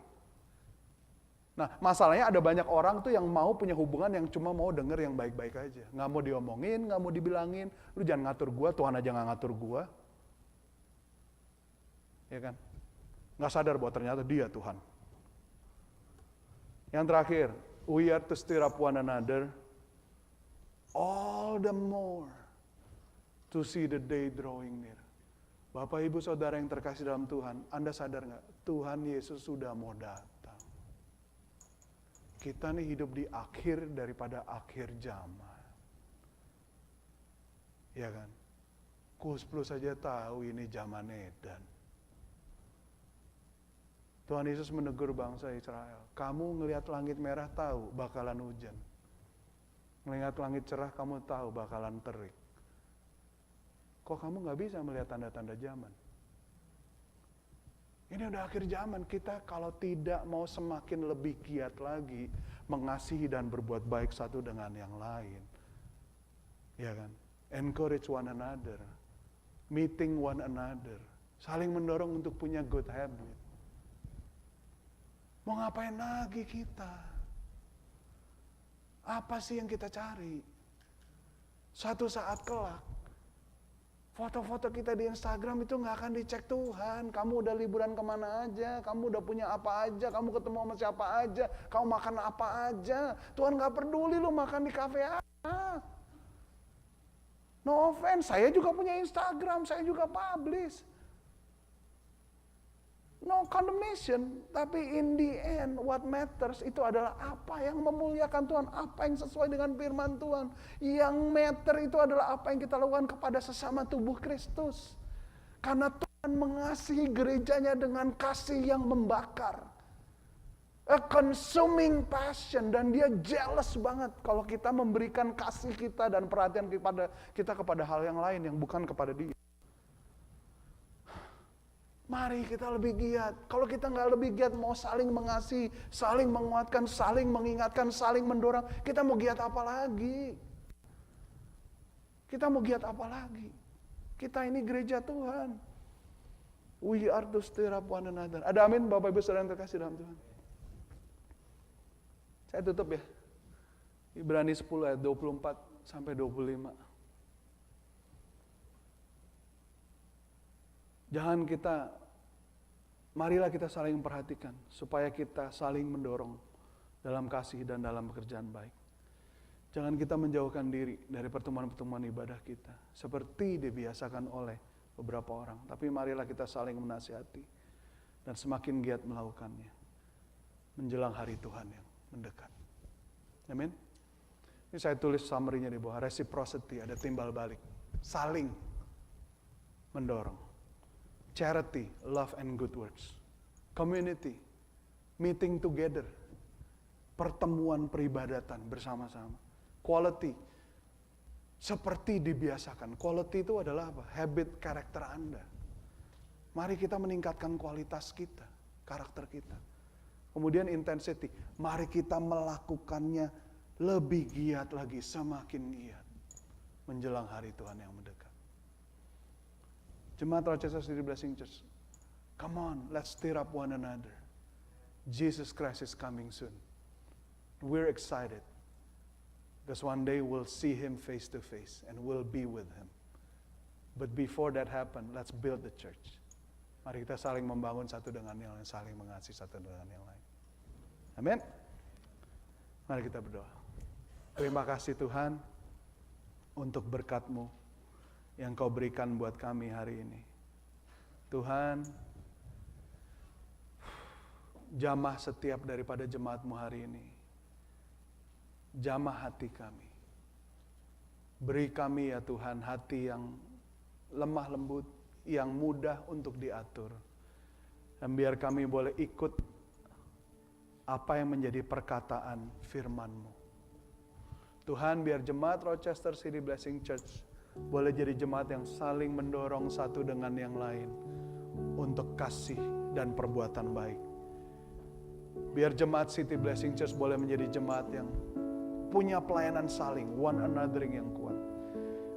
Nah, masalahnya ada banyak orang tuh yang mau punya hubungan yang cuma mau denger yang baik-baik aja. Nggak mau diomongin, nggak mau dibilangin. Lu jangan ngatur gua, Tuhan aja nggak ngatur gua. Ya kan? Nggak sadar bahwa ternyata dia Tuhan. Yang terakhir, we are to stir up one another all the more to see the day drawing near. Bapak Ibu Saudara yang terkasih dalam Tuhan, Anda sadar nggak? Tuhan Yesus sudah mau datang. Kita nih hidup di akhir daripada akhir zaman. Ya kan? Kus Plus saja tahu ini zaman edan. Tuhan Yesus menegur bangsa Israel. Kamu ngelihat langit merah tahu bakalan hujan. Ngelihat langit cerah kamu tahu bakalan terik. Kok kamu gak bisa melihat tanda-tanda zaman? Ini udah akhir zaman. Kita kalau tidak mau semakin lebih giat lagi mengasihi dan berbuat baik satu dengan yang lain. Ya kan? Encourage one another. Meeting one another. Saling mendorong untuk punya good habit. Mau ngapain lagi kita? Apa sih yang kita cari? Suatu saat kelak, foto-foto kita di Instagram itu gak akan dicek Tuhan. Kamu udah liburan kemana aja, kamu udah punya apa aja, kamu ketemu sama siapa aja, kamu makan apa aja. Tuhan gak peduli lu makan di kafe apa. No offense, saya juga punya Instagram, saya juga publish. No condemnation, tapi in the end what matters itu adalah apa yang memuliakan Tuhan, apa yang sesuai dengan firman Tuhan. Yang matter itu adalah apa yang kita lakukan kepada sesama tubuh Kristus. Karena Tuhan mengasihi gerejanya dengan kasih yang membakar. A consuming passion, dan dia jealous banget kalau kita memberikan kasih kita dan perhatian kita kepada hal yang lain yang bukan kepada dia. Mari kita lebih giat. Kalau kita nggak lebih giat mau saling mengasihi, saling menguatkan, saling mengingatkan, saling mendorong, kita mau giat apa lagi? Kita mau giat apa lagi? Kita ini gereja Tuhan. We are to stir up one another. Ada amin Bapak Ibu Saudara yang terkasih dalam Tuhan. Saya tutup ya. Ibrani 10 ayat 24 sampai 25. Marilah kita saling memperhatikan, supaya kita saling mendorong dalam kasih dan dalam pekerjaan baik. Jangan kita menjauhkan diri dari pertemuan-pertemuan ibadah kita, seperti dibiasakan oleh beberapa orang. Tapi marilah kita saling menasihati, dan semakin giat melakukannya, menjelang hari Tuhan yang mendekat. Amin. Ini saya tulis summary-nya di bawah, reciprocity, ada timbal balik, saling mendorong. Charity, love and good works. Community, meeting together. Pertemuan peribadatan bersama-sama. Quality, seperti dibiasakan. Quality itu adalah apa? Habit, karakter Anda. Mari kita meningkatkan kualitas kita, karakter kita. Kemudian intensity, mari kita melakukannya lebih giat lagi, semakin giat. Menjelang hari Tuhan yang mendekat. Jemaat Rochester City Blessing Church, come on, let's stir up one another. Jesus Christ is coming soon. We're excited because one day we'll see Him face to face and we'll be with Him. But before that happen, let's build the church. Mari kita saling membangun satu dengan yang lain, saling mengasihi satu dengan yang lain. Amin. Mari kita berdoa. Terima kasih Tuhan untuk berkat-Mu yang Kau berikan buat kami hari ini. Tuhan, jamah setiap daripada jemaat-Mu hari ini. Jamah hati kami. Beri kami ya Tuhan hati yang lemah lembut, yang mudah untuk diatur. Dan biar kami boleh ikut apa yang menjadi perkataan firman-Mu. Tuhan, biar jemaat Rochester City Blessing Church boleh jadi jemaat yang saling mendorong satu dengan yang lain untuk kasih dan perbuatan baik. Biar jemaat City Blessing Church boleh menjadi jemaat yang punya pelayanan saling, one another yang kuat.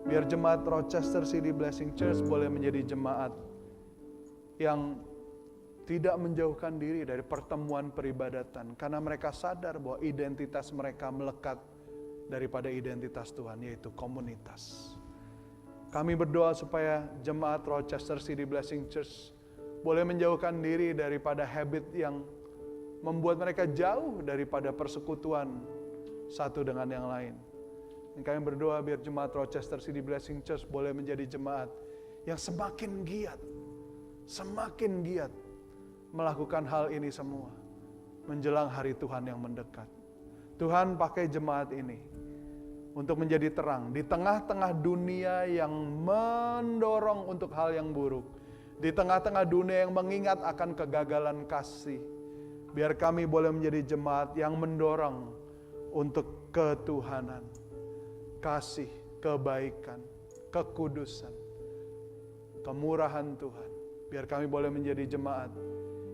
Biar jemaat Rochester City Blessing Church boleh menjadi jemaat yang tidak menjauhkan diri dari pertemuan peribadatan, karena mereka sadar bahwa identitas mereka melekat daripada identitas Tuhan, yaitu komunitas. Kami berdoa supaya jemaat Rochester City Blessing Church boleh menjauhkan diri daripada habit yang membuat mereka jauh daripada persekutuan satu dengan yang lain. Dan kami berdoa biar jemaat Rochester City Blessing Church boleh menjadi jemaat yang semakin giat melakukan hal ini semua menjelang hari Tuhan yang mendekat. Tuhan, pakai jemaat ini untuk menjadi terang di tengah-tengah dunia yang mendorong untuk hal yang buruk, di tengah-tengah dunia yang mengingat akan kegagalan kasih. Biar kami boleh menjadi jemaat yang mendorong untuk ketuhanan, kasih, kebaikan, kekudusan, kemurahan Tuhan. Biar kami boleh menjadi jemaat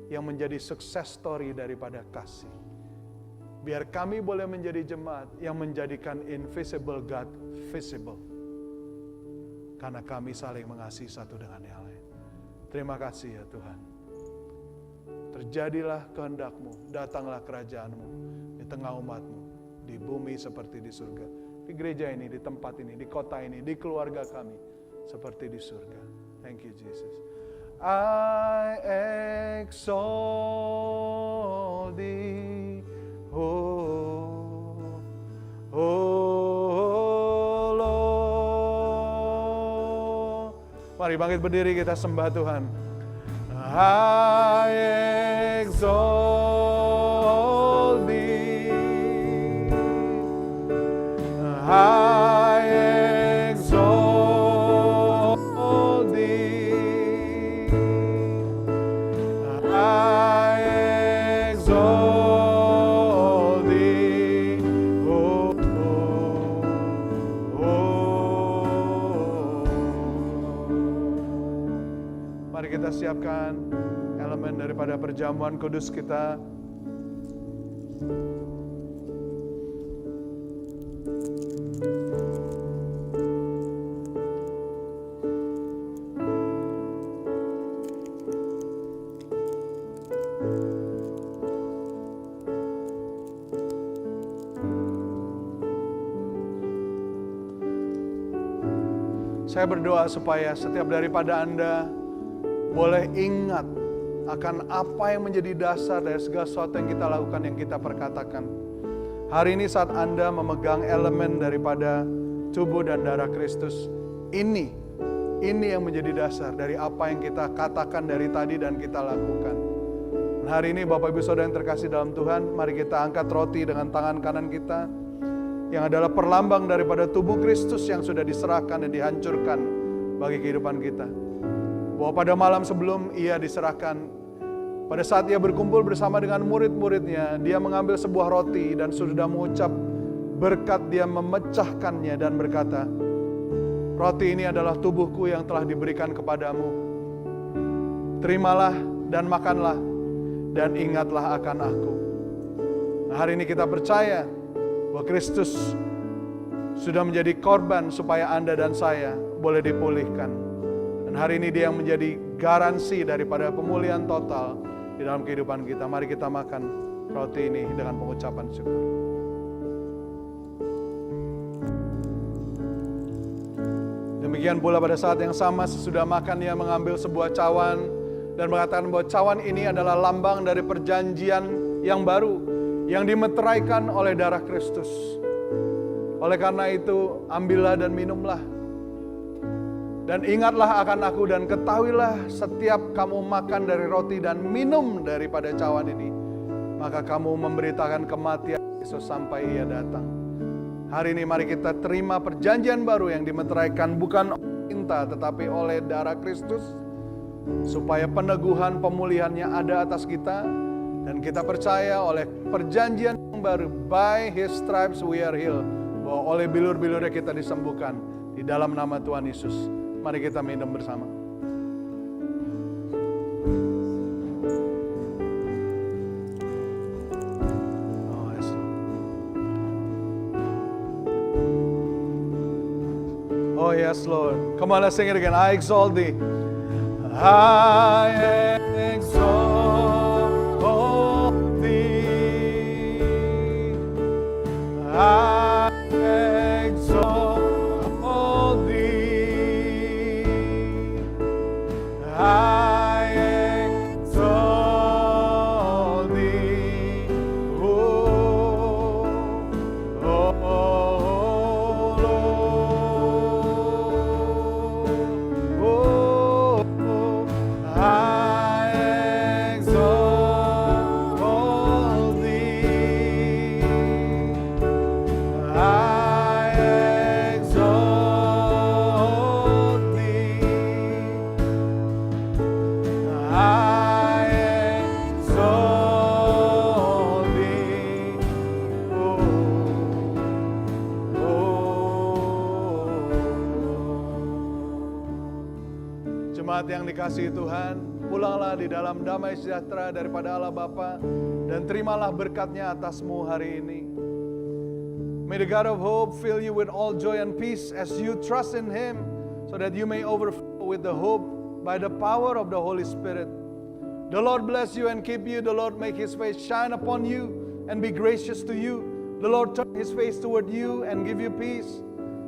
yang menjadi success story daripada kasih. Biar kami boleh menjadi jemaat yang menjadikan invisible God visible. Karena kami saling mengasihi satu dengan yang lain. Terima kasih ya Tuhan. Terjadilah kehendak-Mu, datanglah kerajaan-Mu di tengah umat-Mu, di bumi seperti di surga. Di gereja ini, di tempat ini, di kota ini, di keluarga kami, seperti di surga. Thank you Jesus. I exalt Thee, oh Lord. Mari bangkit berdiri, kita sembah Tuhan. I exalt Thee, I exalt Thee, I exalt Thee, oh, oh, oh. Mari kita siapkan elemen daripada perjamuan kudus kita. Saya berdoa supaya setiap daripada Anda boleh ingat akan apa yang menjadi dasar dari segala sesuatu yang kita lakukan, yang kita perkatakan. Hari ini saat Anda memegang elemen daripada tubuh dan darah Kristus, ini yang menjadi dasar dari apa yang kita katakan dari tadi dan kita lakukan. Dan hari ini Bapak Ibu Saudara yang terkasih dalam Tuhan, mari kita angkat roti dengan tangan kanan kita, yang adalah perlambang daripada tubuh Kristus yang sudah diserahkan dan dihancurkan bagi kehidupan kita. Bahwa pada malam sebelum Ia diserahkan, pada saat Ia berkumpul bersama dengan murid-muridnya, Dia mengambil sebuah roti dan sudah mengucap berkat, Dia memecahkannya dan berkata, roti ini adalah tubuhku yang telah diberikan kepadamu. Terimalah dan makanlah, dan ingatlah akan aku. Nah, hari ini kita percaya bahwa Kristus sudah menjadi korban supaya Anda dan saya boleh dipulihkan. Dan hari ini Dia yang menjadi garansi daripada pemulihan total di dalam kehidupan kita. Mari kita makan roti ini dengan pengucapan syukur. Demikian pula pada saat yang sama sesudah makan Ia mengambil sebuah cawan dan mengatakan bahwa cawan ini adalah lambang dari perjanjian yang baru yang dimeteraikan oleh darah Kristus. Oleh karena itu, ambillah dan minumlah. Dan ingatlah akan aku dan ketahuilah setiap kamu makan dari roti dan minum daripada cawan ini, maka kamu memberitakan kematian Yesus sampai Ia datang. Hari ini mari kita terima perjanjian baru yang dimeteraikan bukan oleh cinta tetapi oleh darah Kristus, supaya peneguhan pemulihannya ada atas kita, dan kita percaya oleh perjanjian yang baru, by His stripes we are healed, bahwa oleh bilur-bilurnya kita disembuhkan di dalam nama Tuhan Yesus. Mari kita minum bersama. Oh yes, Lord. Come on, let's sing it again. I exalt thee. I exalt thee. I exalt thee. I exalt thee. Oh, oh, oh, Lord. Oh, I exalt thee. I exalt thee. I exalt thee. Jemaat yang dikasihi Tuhan, pulanglah di dalam damai sejahtera daripada Allah Bapa, dan terimalah berkatnya atasmu hari ini. May the God of hope fill you with all joy and peace as you trust in Him, so that you may overflow with the hope by the power of the Holy Spirit. The Lord bless you and keep you. The Lord make His face shine upon you and be gracious to you. The Lord turn His face toward you and give you peace.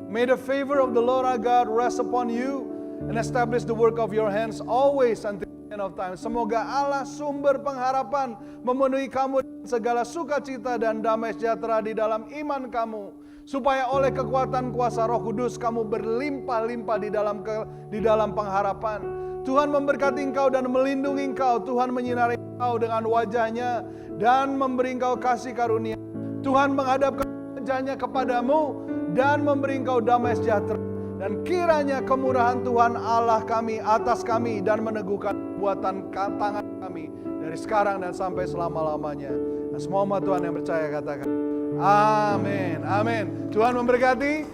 May the favor of the Lord our God rest upon you and establish the work of your hands always until the end of time. Semoga Allah sumber pengharapan memenuhi kamu dengan segala sukacita dan damai sejahtera di dalam iman kamu, supaya oleh kekuatan kuasa Roh Kudus kamu berlimpah-limpah di dalam pengharapan. Tuhan memberkati engkau dan melindungi engkau. Tuhan menyinari engkau dengan wajahnya dan memberi engkau kasih karunia. Tuhan menghadapkan wajahnya kepadamu dan memberi engkau damai sejahtera. Dan kiranya kemurahan Tuhan Allah kami atas kami dan meneguhkan buatan tangan kami dari sekarang dan sampai selama-lamanya. Dan semua umat Tuhan yang percaya katakan amin. Amin. Tuhan memberkati.